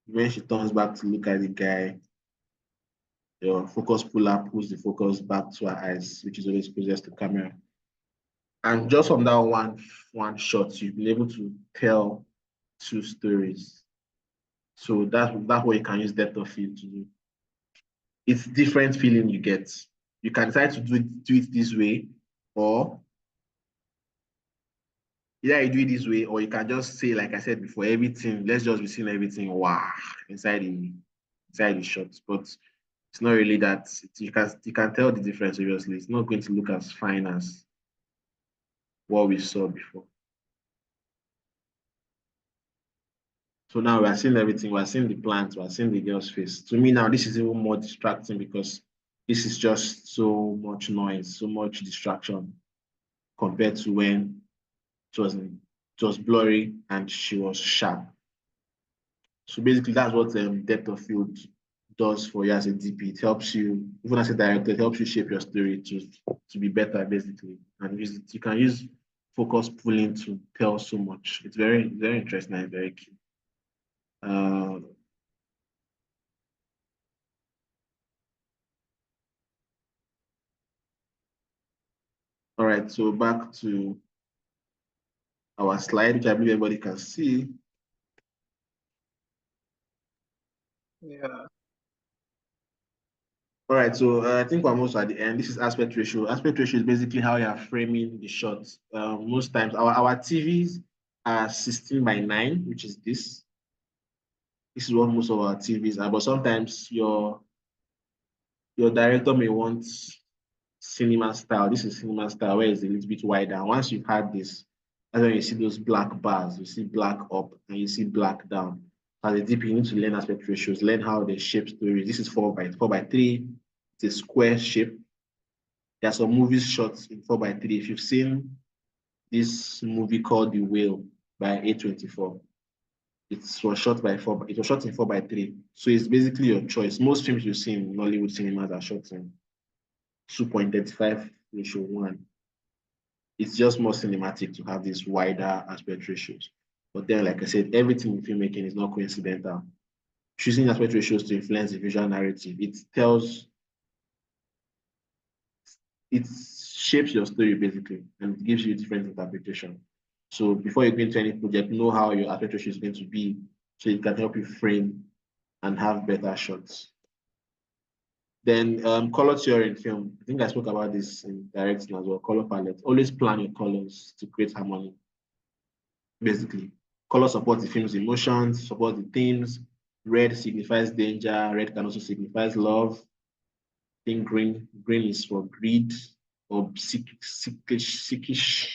when she turns back to look at the guy, your focus puller pulls the focus back to her eyes, which is always closest to camera. And just from that one shot, you've been able to tell two stories. So that's what you can use depth of field to do. It's different feeling you get. You can decide to do it this way, or either you do it this way, or you can just say, like I said before, everything, let's just be seeing everything wow inside the shot. But it's not really that. You can tell the difference, obviously. It's not going to look as fine as what we saw before. So now we are seeing everything. We are seeing the plants. We are seeing the girl's face. To me now, this is even more distracting because this is just so much noise, so much distraction compared to when it was blurry and she was sharp. So basically, that's what depth of field does for you as a DP. It helps you, even as a director, it helps you shape your story to be better, basically. And you can use focus pulling to tell so much. It's very, very interesting and very key. All right, so back to our slide, which I believe everybody can see. Yeah. All right, so I think we're almost at the end. This is aspect ratio. Aspect ratio is basically how you are framing the shots. Most times, our TVs are 16:9, which is this. This is what most of our TVs are, but sometimes your director may want cinema style. This is cinema style where it's a little bit wider. Once you've had this, that's when you see those black bars. You see black up and you see black down. As a DP, you need to learn aspect ratios, learn how they shape stories. This is 4:3. It's a square shape. There are some movies shot in 4:3. If you've seen this movie called The Whale by A24, it was shot in 4:3. So it's basically your choice. Most films you see in Nollywood cinemas are shot in 2.35:1. It's just more cinematic to have these wider aspect ratios. But then, like I said, everything in filmmaking is not coincidental. Choosing aspect ratios to influence the visual narrative, it shapes your story basically, and it gives you different interpretation. So before you go into any project, know how your aspect ratio is going to be, so it can help you frame and have better shots. Then color theory in film. I think I spoke about this in directing as well. Color palette. Always plan your colors to create harmony. Basically, color supports the film's emotions, supports the themes. Red signifies danger. Red can also signify love. I think green is for greed or sickish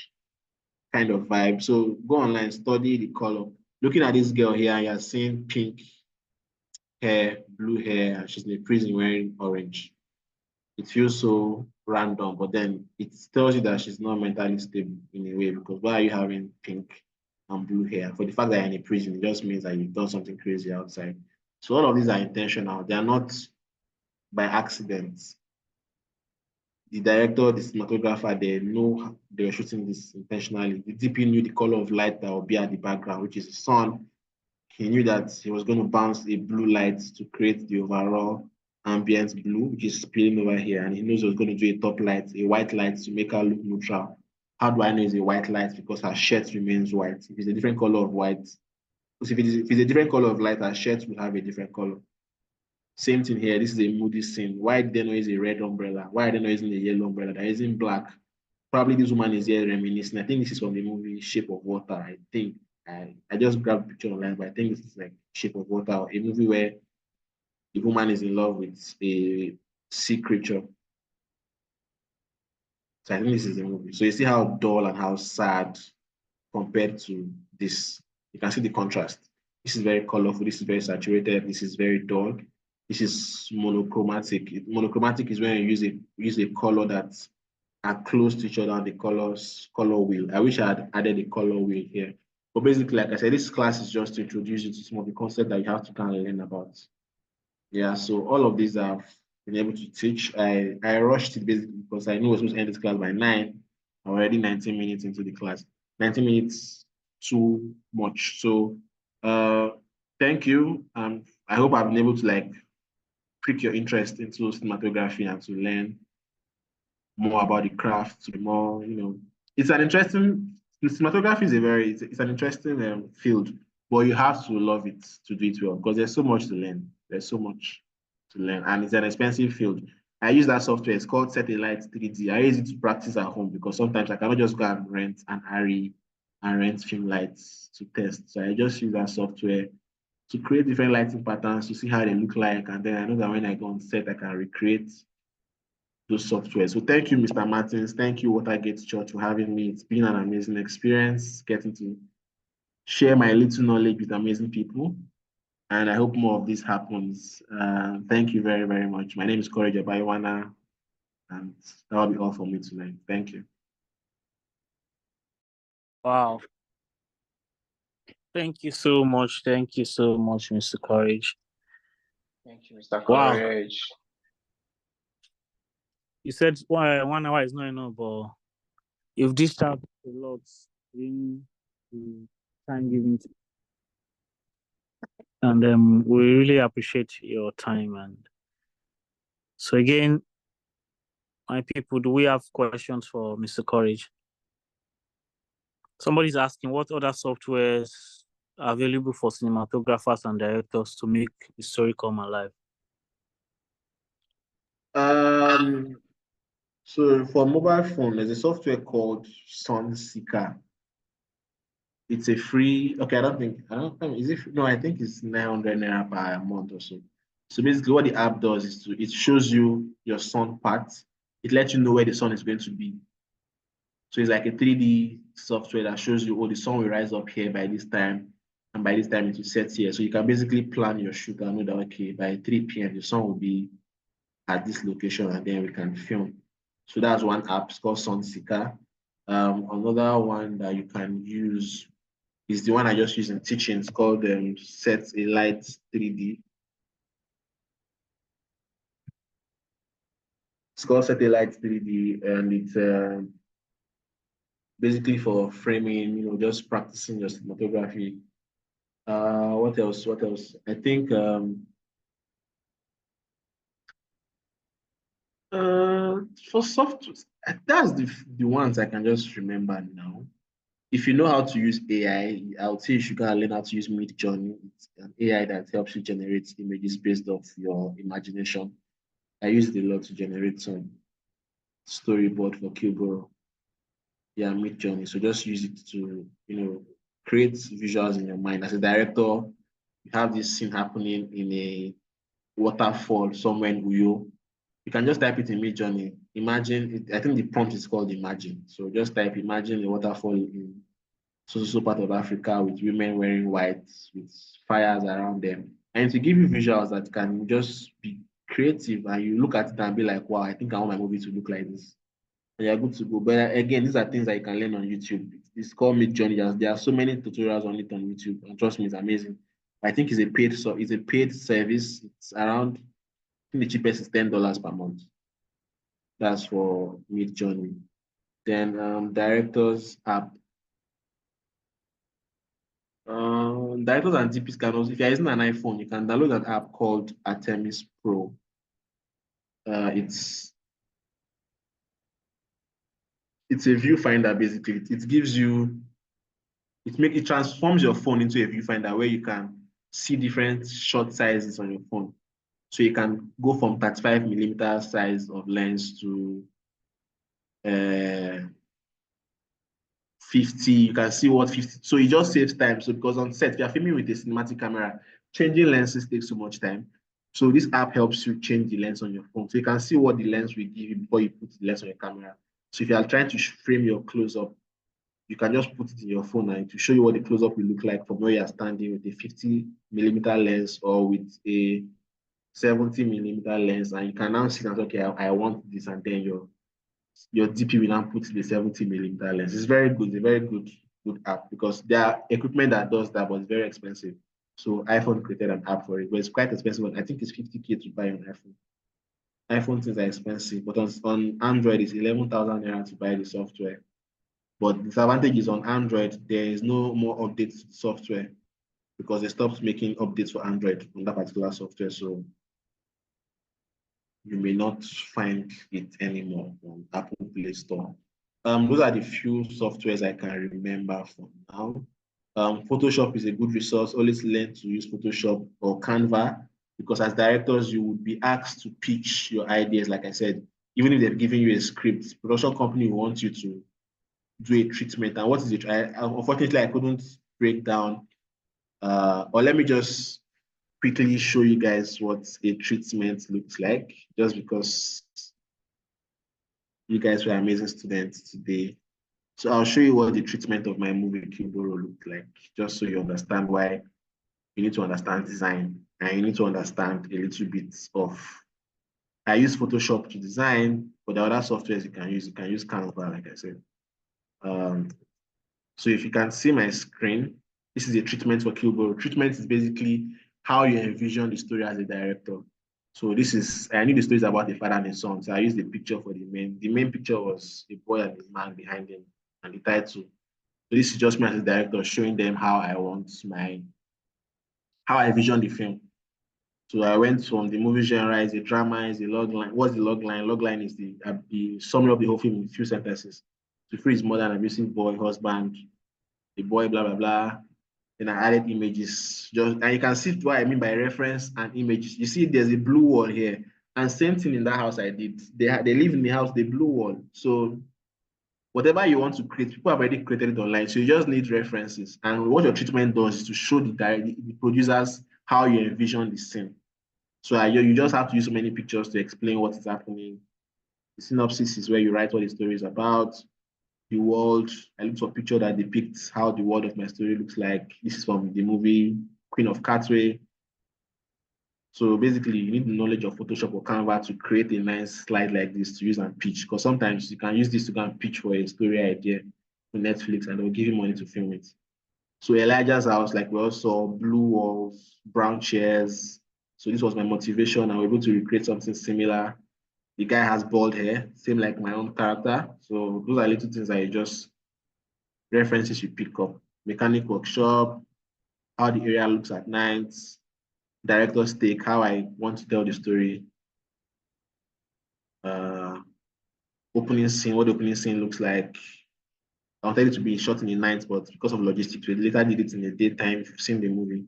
kind of vibe. So go online, study the color. Looking at this girl here, you're seeing pink hair, blue hair, and she's in a prison wearing orange. It feels so random, but then it tells you that she's not mentally stable in a way, because why are you having pink and blue hair? For the fact that you're in a prison, it just means that you've done something crazy outside. So all of these are intentional. They are not by accident. The director, the cinematographer, they know they were shooting this intentionally. The DP knew the color of light that will be at the background, which is the sun. He knew that he was going to bounce a blue light to create the overall ambient blue, which is spilling over here. And he knows he was going to do a top light, a white light to make her look neutral. How do I know it's a white light? Because her shirt remains white. If it's a different color of white, because if it's a different color of light, her shirt will have a different color. Same thing here. This is a moody scene. Why did they know it's a red umbrella? Why are they not using a yellow umbrella? That isn't black. Probably this woman is here reminiscing. I think this is from the movie Shape of Water. I think I just grabbed a picture online, but I think this is like Shape of Water, a movie where the woman is in love with a sea creature. So I think this is the movie. So you see how dull and how sad compared to this. You can see the contrast. This is very colorful. This is very saturated. This is very dull. This is monochromatic. Monochromatic is when you use a color that are close to each other on the color wheel. I wish I had added a color wheel here. But basically, like I said, this class is just to introduce you to some of the concepts that you have to kind of learn about. Yeah, so all of these I've been able to teach. I rushed it basically because I knew I was supposed to end this class by 9. I'm already 19 minutes into the class. 19 minutes too much. So thank you. I hope I've been able to like prick your interest into cinematography and to learn more about the craft, to be more, it's an interesting, cinematography is it's an interesting field, but you have to love it to do it well, because there's so much to learn. There's so much to learn, and it's an expensive field. I use that software. It's called Satellite 3D. I use it to practice at home because sometimes I cannot just go and rent an Arri and rent film lights to test. So I just use that software to create different lighting patterns to see how they look like, and then I know that when I go on set, I can recreate those software. So thank you, Mr. Martins. Thank you, Watergate Church, for having me. It's been an amazing experience getting to share my little knowledge with amazing people. And I hope more of this happens. Thank you very, very much. My name is Courage Obayuwana, and that will be all for me tonight. Thank you. Wow. Thank you so much. Thank you so much, Mr. Courage. Thank you, Mr. Wow. Courage. You said 1 hour is not enough, but you've dished out a lot in the time given to, and we really appreciate your time. And so again, my people, do we have questions for Mr. Courage? Somebody's asking what other softwares are available for cinematographers and directors to make the story come alive. So for mobile phone, there's a software called Sunseeker. It's a free, okay, I don't know, is it, no, I think it's 900 naira per month or so. So basically what the app does is it shows you your sun path. It lets you know where the sun is going to be. So it's like a 3D software that shows you, oh, the sun will rise up here by this time, and by this time it will set here. So you can basically plan your shoot and know that, okay, by 3 p.m. the sun will be at this location, and then we can film. So that's one app. It's called Sunseeker. Another one that you can use is the one I just used in teaching. It's called Set a Light 3D. It's called Set a Light 3D, and it's basically for framing, just practicing your cinematography. What else? What else? I think for software, that's the ones I can just remember now. If you know how to use AI, I would say you should go and learn how to use Midjourney. It's an AI that helps you generate images based off your imagination. I use it a lot to generate some storyboard for Kilboro. Yeah, Midjourney. So just use it to, create visuals in your mind. As a director, you have this scene happening in a waterfall somewhere in Uyo. You can just type it in Midjourney. Imagine it, I think the prompt is called Imagine. So just type imagine a waterfall in so part of Africa with women wearing white with fires around them. And to give you visuals that can just be creative and you look at it and be like, wow, I think I want my movie to look like this. And you're good to go. But again, these are things that you can learn on YouTube. It's called Midjourney. There are so many tutorials on it on YouTube. And trust me, it's amazing. I think it's a paid service. It's around, I think the cheapest is $10 per month. That's for Midjourney. Then Directors app. Directors and DPs can also, if you're using an iPhone, you can download an app called Artemis Pro. It's a viewfinder basically. It gives you, it transforms your phone into a viewfinder where you can see different shot sizes on your phone. So you can go from 35mm size of lens to 50, you can see what 50, so it just saves time. So because on set, if you're filming with a cinematic camera, changing lenses takes so much time. So this app helps you change the lens on your phone. So you can see what the lens will give you before you put the lens on your camera. So if you are trying to frame your close-up, you can just put it in your phone and to show you what the close-up will look like from where you are standing with a 50mm lens or with a 70mm lens. And you can now see that, okay, I want this, and then your DP will now put the 70mm lens. It's very good. It's a very good app because there are equipment that does that, but it's very expensive. So iPhone created an app for it, but it's quite expensive. I think it's 50K to buy an iPhone. iPhone things are expensive, but on Android, it's 11,000 naira to buy the software. But the disadvantage is on Android, there is no more updates to the software because they stopped making updates for Android on that particular software. So you may not find it anymore on Apple Play Store. Those are the few softwares I can remember for now. Photoshop is a good resource. Always learn to use Photoshop or Canva because as directors, you would be asked to pitch your ideas. Like I said, even if they've given you a script, production company will want you to do a treatment. And what is it? Unfortunately, I couldn't break down, or let me just quickly show you guys what a treatment looks like, just because you guys were amazing students today. So I'll show you what the treatment of my movie Kilboro looked like, just so you understand why you need to understand design, and you need to understand a little bit of. I use Photoshop to design, but the other softwares you can use Canva, like I said. So if you can see my screen, this is a treatment for Kilboro. Treatment is basically how you envision the story as a director. So this is, I knew the story is about a father and a son. So I used the picture for the main. The main picture was a boy and his man behind him, and the title. So this is just me as a director showing them how how I envision the film. So I went from the movie genre, is a drama, is a log line. What's the log line? Log line is the summary of the whole film in a few sentences. To free his mother, an abusive boy, husband, the boy, blah, blah, blah. Then I added images. And you can see what I mean by reference and images. You see, there's a blue wall here. And same thing in that house I did. They live in the house, the blue wall. So whatever you want to create, people have already created it online. So you just need references. And what your treatment does is to show the producers how you envision the scene. So you just have to use so many pictures to explain what is happening. The synopsis is where you write what the story is about. The world, I looked for a picture that depicts how the world of my story looks like. This is from the movie Queen of Catway. So basically, you need the knowledge of Photoshop or Canva to create a nice slide like this to use and pitch. Because sometimes you can use this to go and pitch for a story idea for Netflix, and they'll give you money to film it. So Elijah's house, like we all saw, blue walls, brown chairs. So this was my motivation. I was able to recreate something similar. The guy has bald hair, same like my own character. So those are little things that you just references you pick up. Mechanic workshop, how the area looks at night, director's take, how I want to tell the story. Opening scene, what the opening scene looks like. I wanted it to be shot in the night, but because of logistics, we later did it in the daytime, if you've seen the movie.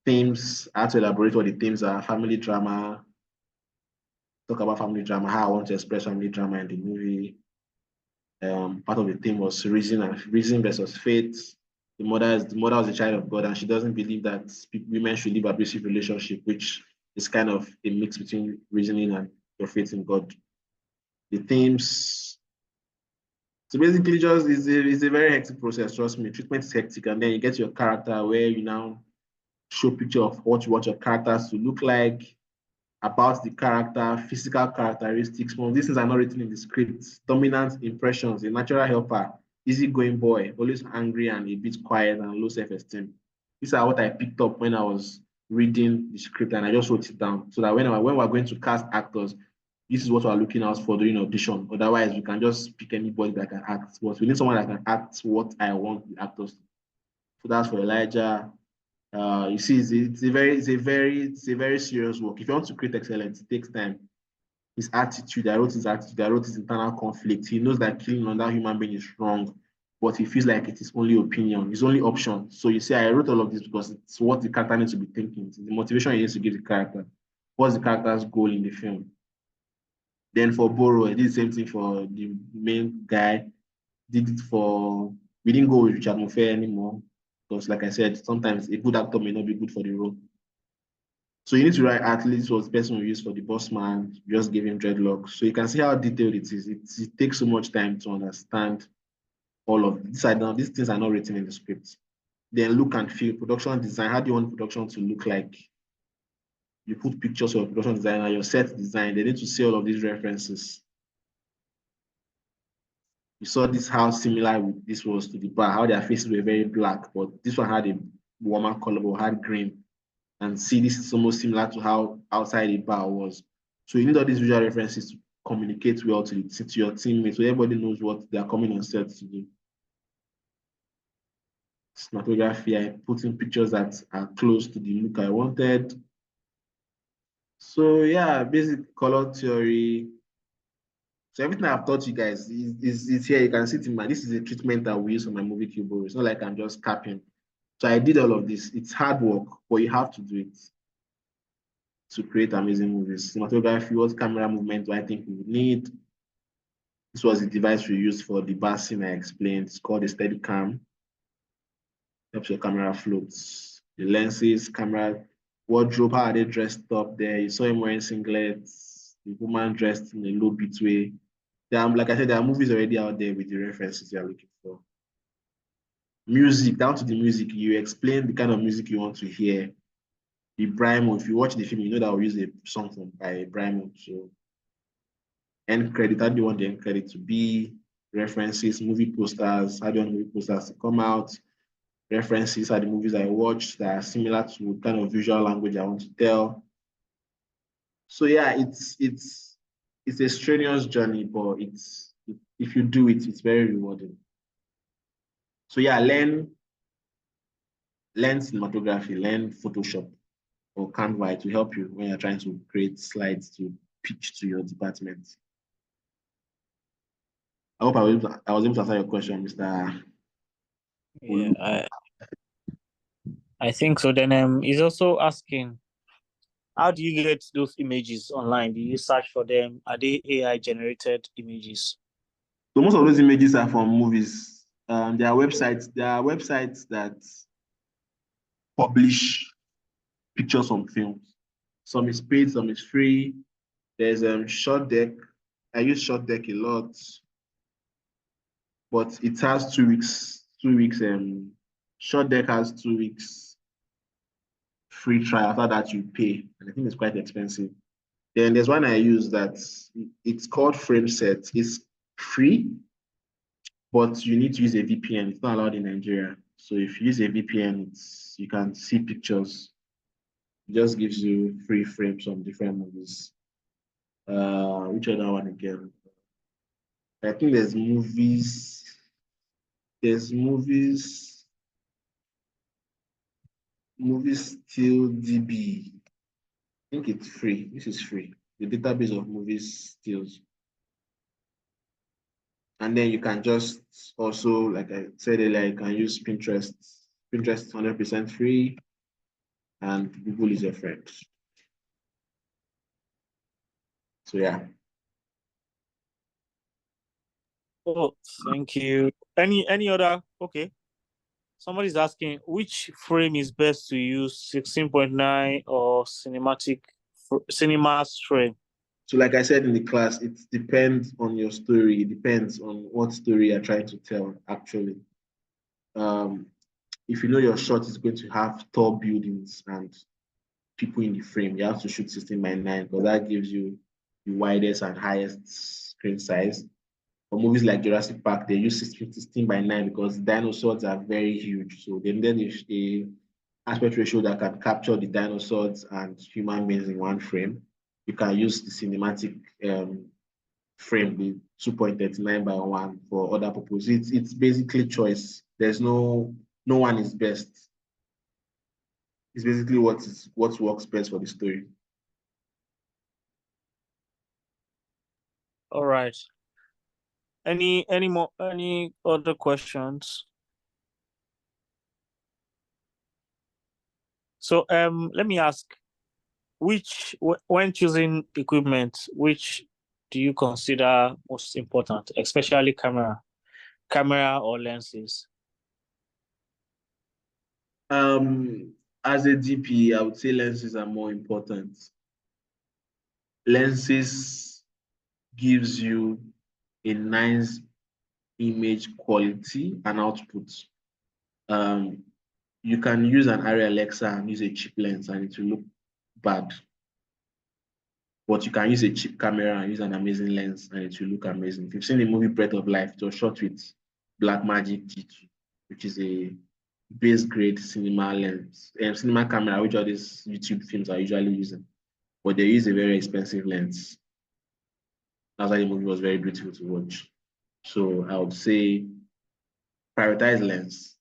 Themes, I had to elaborate what the themes are, family drama, talk about family drama, how I want to express family drama in the movie. Part of the theme was reason versus faith. The mother was a child of God, and she doesn't believe that women should live abusive relationship, which is kind of a mix between reasoning and your faith in God. The themes. So basically, just it's a very hectic process. Trust me, treatment is hectic, and then you get your character where you now show picture of what you want your characters to look like, about the character, physical characteristics. Some of these things are not written in the script. Dominant impressions, a natural helper, easygoing boy, always angry and a bit quiet and low self-esteem. These are what I picked up when I was reading the script, and I just wrote it down so that when we're going to cast actors, this is what we're looking out for during audition. Otherwise, we can just pick anybody that can act. But we need someone that can act what I want the actors to. So that's for Elijah. You see, it's a very serious work. If you want to create excellence, it takes time. His attitude, I wrote his attitude, I wrote his internal conflict. He knows that killing another human being is wrong, but he feels like it is only opinion, his only option. So you see, I wrote all of this because it's what the character needs to be thinking. It's the motivation he needs to give the character. What's the character's goal in the film? Then for Boro, I did the same thing for the main guy. We didn't go with Richard Mofe anymore. Because like I said, sometimes a good actor may not be good for the role. So you need to write at least what the person we use for the boss man, just give him dreadlocks. So you can see how detailed it is. It takes so much time to understand all of this. These things are not written in the script. Then look and feel, production design. How do you want production to look like? You put pictures of production designer, your set design. They need to see all of these references. You saw this how similar this was to the bar, how their faces were very black, but this one had a warmer color but had green. And see, this is almost similar to how outside the bar was. So you need all these visual references to communicate well to your teammates, so everybody knows what they are coming on set to do. Cinematography, I put in pictures that are close to the look I wanted. So yeah, basic color theory. So everything I've taught you guys is here. You can see it in this is a treatment that we use on my movie Cubo. It's not like I'm just capping. So I did all of this. It's hard work, but you have to do it to create amazing movies. Cinematography, what camera movement do I think we would need? This was the device we used for the bar scene I explained. It's called a Steadicam. Helps your camera float. The lenses, camera, wardrobe, how are they dressed up there? You saw him wearing singlets, the woman dressed in a low beat way. Like I said, there are movies already out there with the references you're looking for. music, down to the music. You explain the kind of music you want to hear. The Brimo, if you watch the film, you know that I'll use a song from by Brimo. So end credit, how do you want the end credit to be? References, movie posters, how do you want movie posters to come out? References are the movies I watched that are similar to kind of visual language I want to tell. So yeah, it's a strenuous journey, but if you do it, it's very rewarding. So yeah, learn cinematography, learn Photoshop or Canva to help you when you're trying to create slides to pitch to your department. I hope I was able to answer your question, Mr. Olu. Yeah, I think so. Then he's also asking, how do you get those images online? Do you search for them? Are they AI generated images? So most of those images are from movies. There are websites that publish pictures from films. Some is paid, some is free. There's Short Deck. I use Short Deck a lot, but it has 2 weeks. 2 weeks. Short Deck has 2 weeks free trial. After that, you pay, and I think it's quite expensive. Then there's one I use that it's called FrameSet. It's free, but you need to use a VPN. It's not allowed in Nigeria. So if you use a VPN, you can see pictures. It just gives you free frames from different movies. Which other one again? I think there's movies. There's movies. Movies still DB. I think it's free. This is free. The database of movies stills. And then you can just also, like I said earlier, you can use Pinterest. Pinterest is 100% free, and Google is your friend. So yeah. Oh, thank you. Any other? Okay. Somebody's asking which frame is best to use, 16.9 or cinemas frame. So like I said in the class, it depends on your story. It depends on what story you're trying to tell, actually. If you know your shot is going to have tall buildings and people in the frame, you have to shoot 16:9 because that gives you the widest and highest screen size. For movies like Jurassic Park, they use 16:9 because dinosaurs are very huge. So they needed a aspect ratio that can capture the dinosaurs and human beings in one frame. You can use the cinematic frame, the 2.39:1 for other purposes. It's basically choice. There's no one is best. It's basically what works best for the story. All right. Any other questions? So let me ask, when choosing equipment, which do you consider most important, especially camera or lenses? As a DP, I would say lenses are more important. Lenses gives you a nice image quality and output. You can use an Arri Alexa and use a cheap lens and it will look bad. But you can use a cheap camera and use an amazing lens and it will look amazing. If you've seen the movie Breath of Life, it was shot with Blackmagic G2, which is a base grade cinema lens, cinema camera, which all these YouTube films are usually using. But they use a very expensive lens. That's why the movie was very beautiful to watch. So I would say prioritize lens.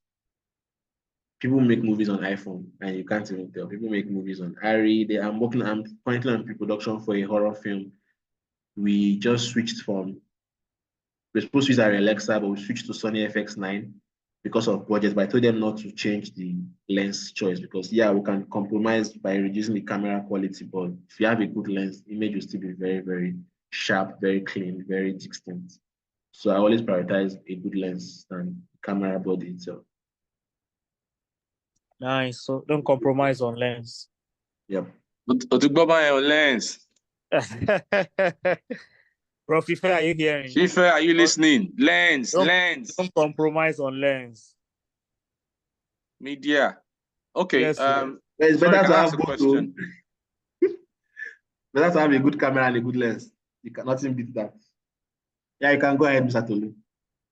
People make movies on iPhone and you can't even tell. People make movies on Arri. I'm currently on pre-production for a horror film. We just switched from, we're supposed to use our Alexa, but we switched to Sony FX9 because of budget. But I told them not to change the lens choice because yeah, we can compromise by reducing the camera quality, but if you have a good lens, the image will still be very, very sharp, very clean, very distinct. So I always prioritize a good lens than camera body itself. Nice. So don't compromise on lens. Yep. But to go buy your lens. Bro, Fife, are you hearing? Fife, are you listening? Lens. Don't compromise on lens. Media. Okay. Yes, sir. But it's Sorry, better can to I have ask a both. question? Better to have a good camera and a good lens. You can nothing beat that. Yeah, you can go ahead, Mr. Tolu.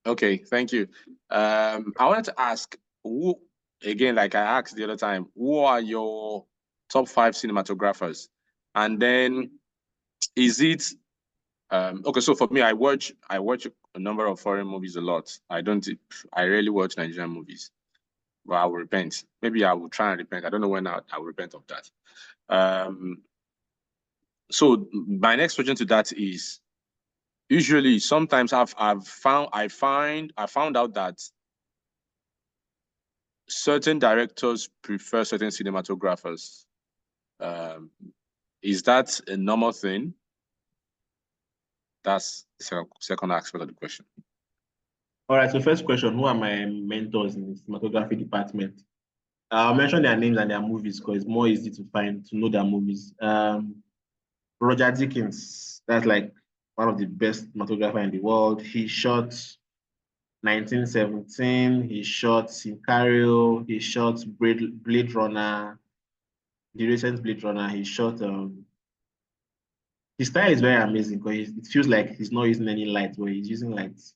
Okay, thank you. I wanted to ask who, again, like I asked the other time, who are your top 5 cinematographers? And then is it okay, so for me, I watch a number of foreign movies a lot. I rarely watch Nigerian movies. Well, I will repent. Maybe I will try and repent. I don't know when I will repent of that. So my next question to that is, usually sometimes I found out that certain directors prefer certain cinematographers. Is that a normal thing? That's the second aspect of the question. All right, so first question, who are my mentors in the cinematography department? I'll mention their names and their movies because it's more easy to know their movies. Roger Dickens, that's like one of the best cinematographers in the world. He shot 1917, he shot Sicario, he shot Blade Runner, the recent Blade Runner, he shot his style is very amazing because it feels like he's not using any light, but he's using lights.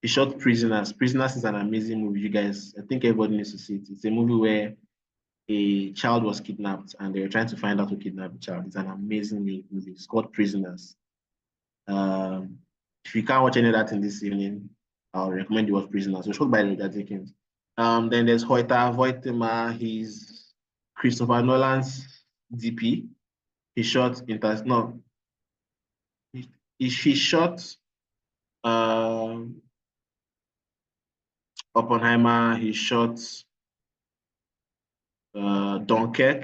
He shot Prisoners. Prisoners is an amazing movie, you guys. I think everybody needs to see it. It's a movie where a child was kidnapped and they were trying to find out who kidnapped the child. It's an amazing movie. It's called Prisoners. If you can't watch any of that in this evening, I'll recommend you watch Prisoners. It's shot by Roger Dickens. Then there's Hoyter Voitema. He's Christopher Nolan's DP. He shot he shot Oppenheimer. He shot Dunkirk.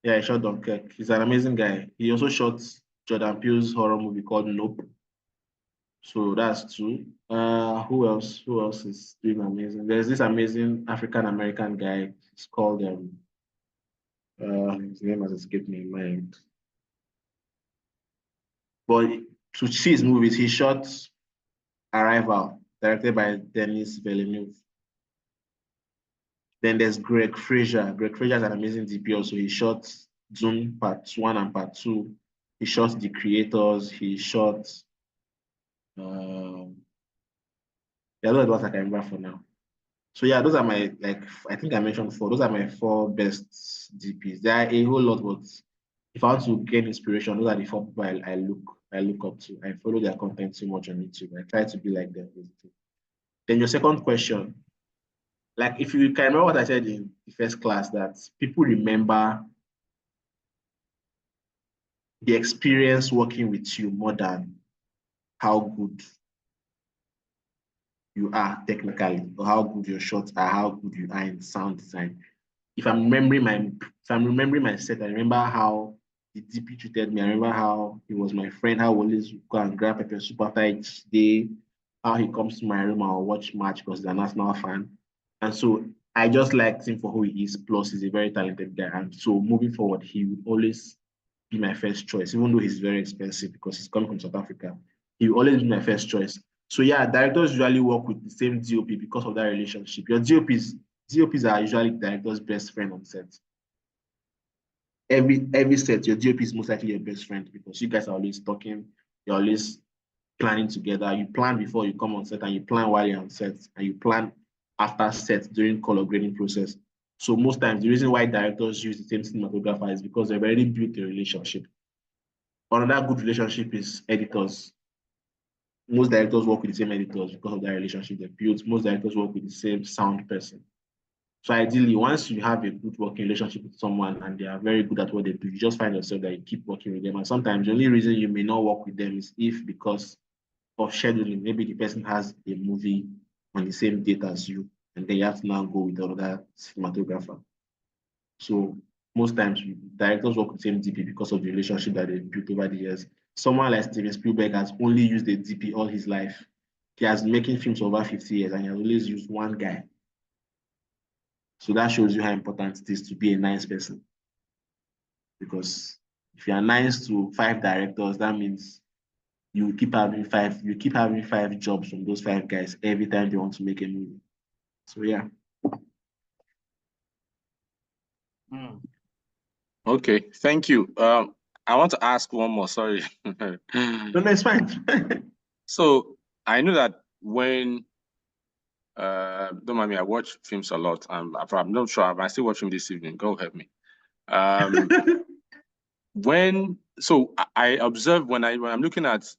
Yeah, he shot Dunkirk. He's an amazing guy. He also shot Jordan Peele's horror movie called Nope. So that's two. Who else? Who else is doing amazing? There's this amazing African American guy. It's called his name has escaped me in mind. But to see his movies, he shot Arrival, directed by Denis Villeneuve. Then there's Greg Fraser. Greg Fraser is an amazing DP also. He shot Dune Part 1 and Part 2. He shot The Creators. He shot yeah, those are the ones I can remember for now. So yeah, those are my I think I mentioned four. Those are my 4 best DPs. There are a whole lot, but if I want to gain inspiration, those are the 4 people I look up to. I follow their content so much on YouTube. I try to be like them, basically. Then your second question, like if you can remember what I said in the first class, that people remember the experience working with you more than how good you are technically, or how good your shots are, how good you are in sound design. If I'm remembering my set, I remember how the DP treated me. I remember how he was my friend, how we always go and grab pepper soup after each day, how he comes to my room and I'll watch match because he's an Arsenal fan. And so I just liked him for who he is. Plus, he's a very talented guy. And so moving forward, he would always be my first choice, even though he's very expensive because he's coming from South Africa. He will always be my first choice. So yeah, directors usually work with the same DOP because of that relationship. Your DOPs are usually director's best friend on set. Every set, your DOP is most likely your best friend because you guys are always talking, you're always planning together. You plan before you come on set and you plan while you're on set and you plan after set during color grading process. So most times the reason why directors use the same cinematographer is because they've already built a relationship. Another good relationship is editors. Most directors work with the same editors because of that relationship they built. Most directors work with the same sound person. So ideally, once you have a good working relationship with someone and they are very good at what they do, you just find yourself that you keep working with them. And sometimes the only reason you may not work with them is if because of scheduling, maybe the person has a movie on the same date as you, and then you have to now go with another cinematographer. So most times directors work with the same DP because of the relationship that they built over the years. Someone like Steven Spielberg has only used a DP all his life. He has been making films over 50 years and he has always used one guy. So that shows you how important it is to be a nice person. Because if you are nice to 5 directors, that means you keep having 5 jobs from those 5 guys every time they want to make a movie. So yeah. Okay, thank you. I want to ask one more. Sorry. No, it's fine. So I know that when don't mind me, I watch films a lot. I'm not sure. I might still watch film this evening. God help me. I observe when I'm looking at,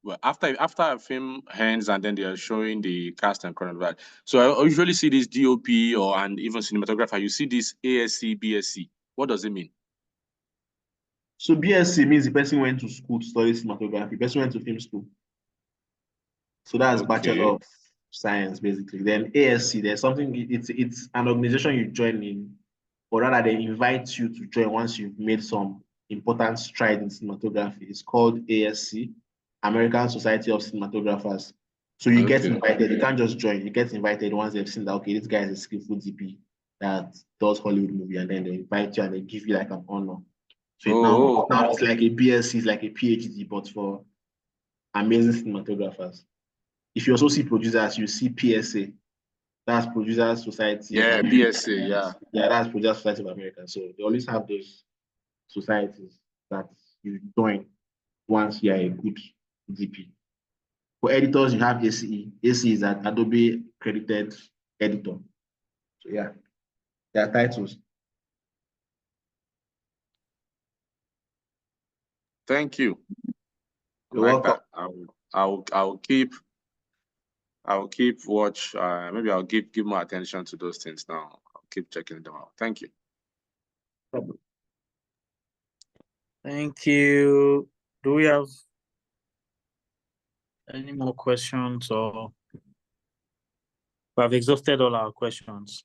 well, after a film ends and then they are showing the cast and crew and that. So I usually see this DOP and even cinematographer. You see this ASC, BSc. What does it mean? So BSc means the person went to school to study cinematography. The person went to film school. So that's Bachelor of Science, basically. Then ASC, there's something, it's an organization you join in, or rather they invite you to join once you've made some important stride in cinematography. It's called ASC, American Society of Cinematographers. So you get invited, you can't just join, you get invited once they've seen that, okay, this guy is a skillful DP that does Hollywood movie, and then they invite you and they give you like an honor. So now it's like a BSc, it's like a PhD, but for amazing cinematographers. If you also see producers, you see PSA. That's Producers Society. Yeah, PSA, yeah. Yeah, that's Producers Society of America. So they always have those societies that you join once you are a good DP. For editors, you have ACE. ACE is an Adobe Credited Editor. So yeah, there are titles. Thank you. You're welcome. I'll keep watch. Maybe I'll give more attention to those things now. I'll keep checking them out. Thank you. Thank you. Do we have any more questions, or we have exhausted all our questions?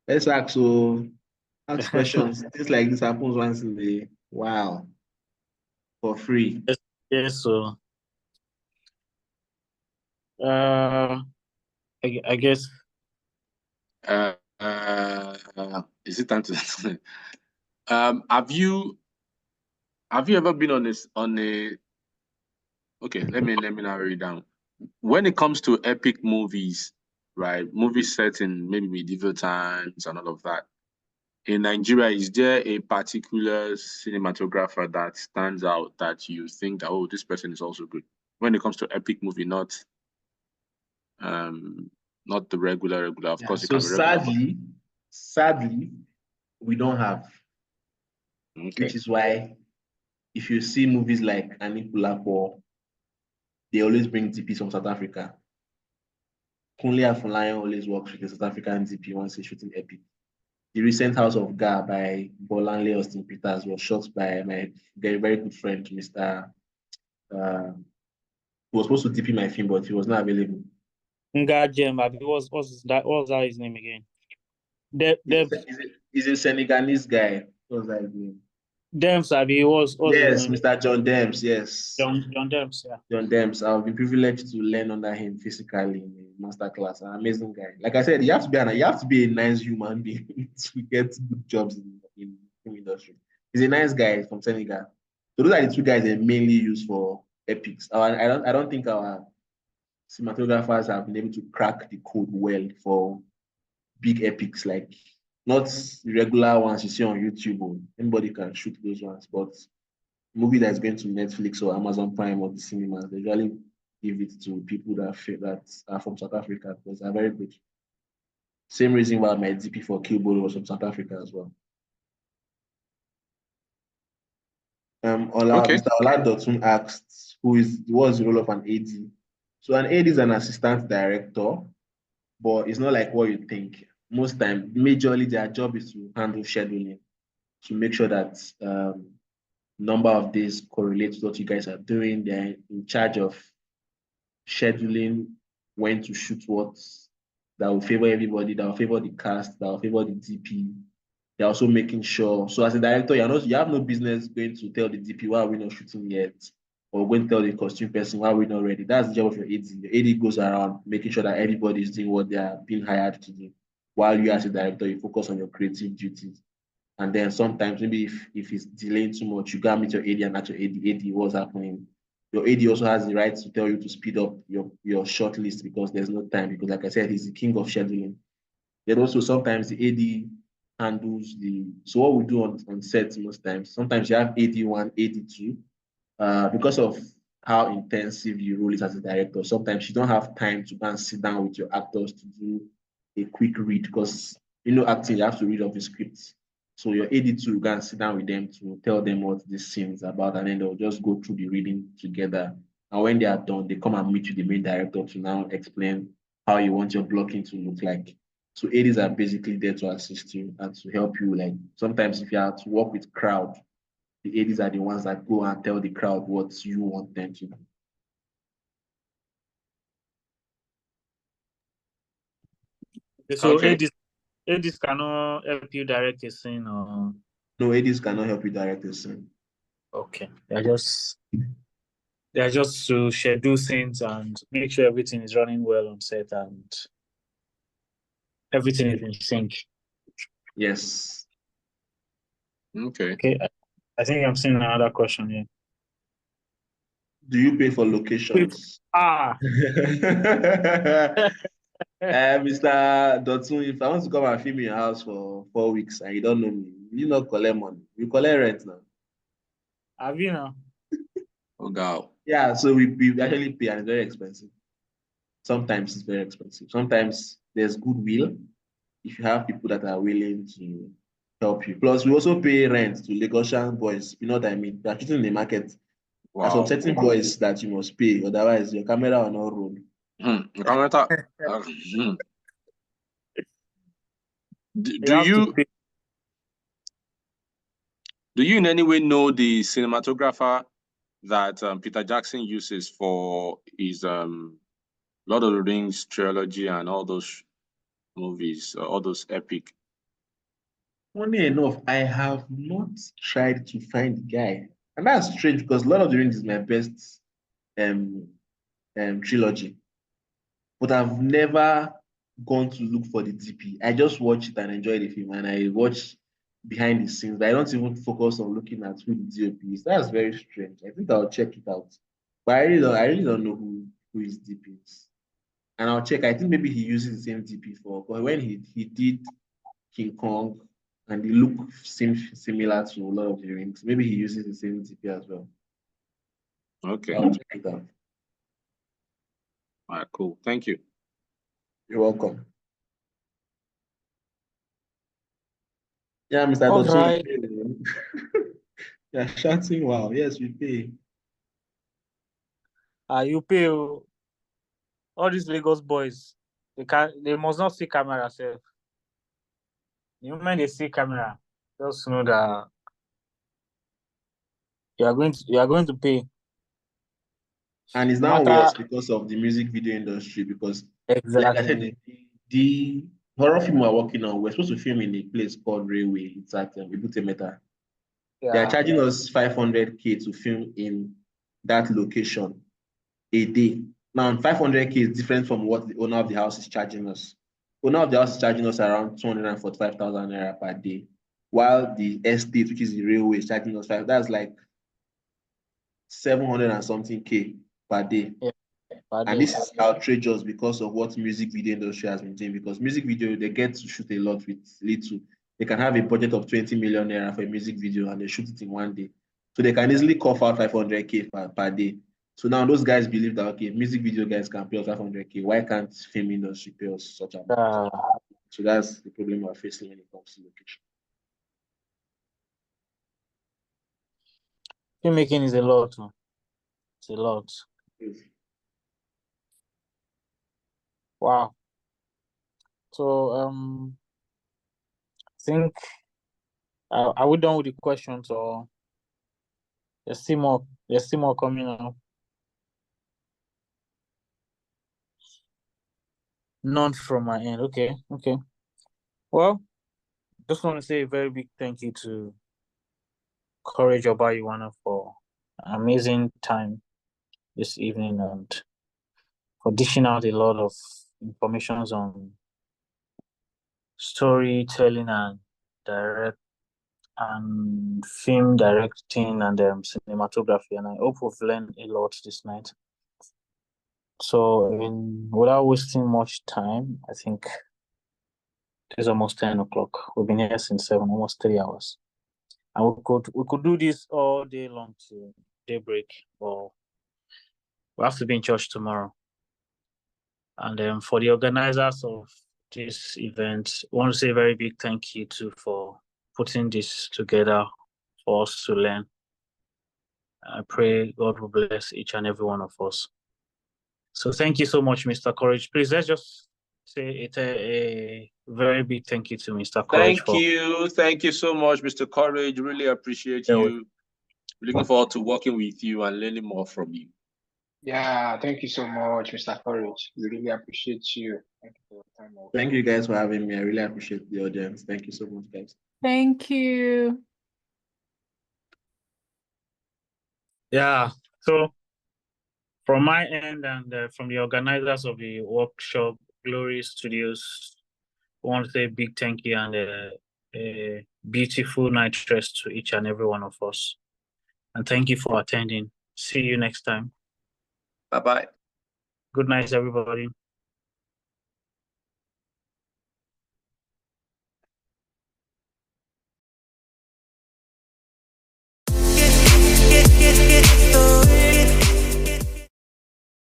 Let's ask questions. Things like this happens once in a while for free. Yes, so I guess. Is it time to? Have you ever been on a? Okay, let me narrow it down. When it comes to epic movies, right? Movies set in maybe medieval times and all of that. In Nigeria, is there a particular cinematographer that stands out that you think that, oh, this person is also good? When it comes to epic movie, not the regular. Of course, it So can be regular. sadly, we don't have. Okay. Which is why if you see movies like Anikulapo, they always bring DPs from South Africa. Kunle Afolayan always works with a South African DP once he's shooting epic. The recent House of Gar by Bolanle Austin Peters was shot by my very good friend, Mr. Who was supposed to DP my film, but he was not available. Ngajem, what was that his name again? He's a Senegalese guy. What was that his name? Dems, yes, Mr. John Dems, yes. John Dems, yeah. John Dems. I've been privileged to learn under him physically in a masterclass. An amazing guy. Like I said, you have to be a nice human being to get good jobs in the film industry. He's a nice guy from Senegal. So those are the two guys they mainly use for epics. I don't think our cinematographers have been able to crack the code well for big epics, like not regular ones you see on YouTube. Anybody can shoot those ones, but movie that's going to Netflix or Amazon Prime or the cinemas, they usually give it to people that are from South Africa because they're very good. Same reason why my DP for Killboy was from South Africa as well. Mr. Oladotun asked, what's the role of an AD? So an AD is an assistant director, but it's not like what you think. Most time, majorly their job is to handle scheduling, to make sure that number of days correlates to what you guys are doing. They're in charge of scheduling when to shoot what, that will favor everybody, that will favor the cast, that will favor the DP. They're also making sure. So as a director, you have no business going to tell the DP why are we not shooting yet, or going to tell the costume person why we're not ready. That's the job of your AD. Your AD goes around making sure that everybody is doing what they are being hired to do, while you as a director, you focus on your creative duties. And then sometimes maybe if it's delaying too much, you gotta meet your AD and ask your AD, what's happening. Your AD also has the right to tell you to speed up your short list because there's no time. Because like I said, he's the king of scheduling. Then also sometimes the AD handles the. So what we do on set most times, sometimes you have AD1, AD2, because of how intensive your role is as a director. Sometimes you don't have time to go and sit down with your actors to do a quick read because acting, you have to read off the scripts. So your AD2 go and sit down with them to tell them what this scene is about, and then they'll just go through the reading together. And when they are done, they come and meet with the main director to now explain how you want your blocking to look like. So ADs are basically there to assist you and to help you. Like sometimes if you have to work with crowd, the ADs are the ones that go and tell the crowd what you want them to do. So Okay. ADs cannot help you direct a scene or No, ADs cannot help you direct a scene. okay. They're just to schedule scenes and make sure everything is running well on set and everything is in sync. Yes. Okay. Okay. I think I'm seeing another question here. Do you pay for locations? Mr. Dotun, if I want to come and film in your house for 4 weeks and you don't know me, you not collect money. You collect rent now. Have you know? Oh, God. Yeah, so we actually pay and it's very expensive. Sometimes it's very expensive. Sometimes there's goodwill if you have people that are willing to help you. Plus, we also pay rent to Lagosian boys. You know what I mean? They're treating the market. There's some Wow. certain boys that you must pay, otherwise your camera will not roll. Do you in any way know the cinematographer that Peter Jackson uses for his Lord of the Rings trilogy and all those movies, all those epic? Funny enough, I have not tried to find the guy. And that's strange because Lord of the Rings is my best um, trilogy. But I've never gone to look for the DP. I just watch it and enjoy the film, and I watch behind the scenes. But I don't even focus on looking at who the DP is. That's very strange. I think I'll check it out. But I really don't know who his DP is. And I'll check. I think maybe he uses the same DP for when he did King Kong, and the look seems similar to a lot of the rings. Maybe he uses the same DP as well. Okay. I'll check it out. All right, cool. Thank you. You're welcome. Yeah, Mr. All Dotson. right. You're shouting, wow. Yes, we pay. You pay all these Lagos boys. They must not see camera self. The moment they see camera, just know that you are going to pay. And it's now worse because of the music video industry. Because, like I said, the horror film we're working on, we're supposed to film in a place called Railway. It's at Ibute Meta. They are charging us 500K to film in that location a day. Now, 500K is different from what the owner of the house is charging us. Owner of the house is charging us around 245,000 naira per day, while the estate, which is the railway, is charging us that's like 700 and something K per day. Yeah, and this is outrageous because of what music video industry has been doing. Because music video, they get to shoot a lot with little. They can have a budget of 20 million naira for a music video and they shoot it in one day. So they can easily cough out 500K per day. So now those guys believe that, okay, music video guys can pay us 500K. Why can't film industry pay us such a amount? So that's the problem we're facing when it comes to location. Filmmaking is a lot. It's a lot. Yes. Wow. So I think are we done with the questions or there's still more? There's still more coming up. None from my end. Okay. Well, just want to say a very big thank you to Courage Obayuwana for an amazing time this evening and for dishing out a lot of information on storytelling and direct and film directing and cinematography. And I hope we've learned a lot this night. So, without wasting much time, I think It's almost 10 o'clock. We've been here since 7, almost 3 hours. And we could do this all day long to daybreak, or we have to be in church tomorrow. And then for the organizers of this event, I want to say a very big thank you too for putting this together for us to learn. I pray God will bless each and every one of us. So thank you so much, Mr. Courage. Please, let's just say a very big thank you to Mr. Courage. Thank you so much, Mr. Courage. Really appreciate you. Looking forward to working with you and learning more from you. Yeah, thank you so much, Mr. Courage. We really appreciate you. Thank you for your time. Thank you guys for having me. I really appreciate the audience. Thank you so much, guys. Thank you. Yeah. So from my end and from the organizers of the workshop, Glory Studios, I want to say a big thank you and a beautiful night rest to each and every one of us. And thank you for attending. See you next time. Bye-bye. Good night, everybody. Get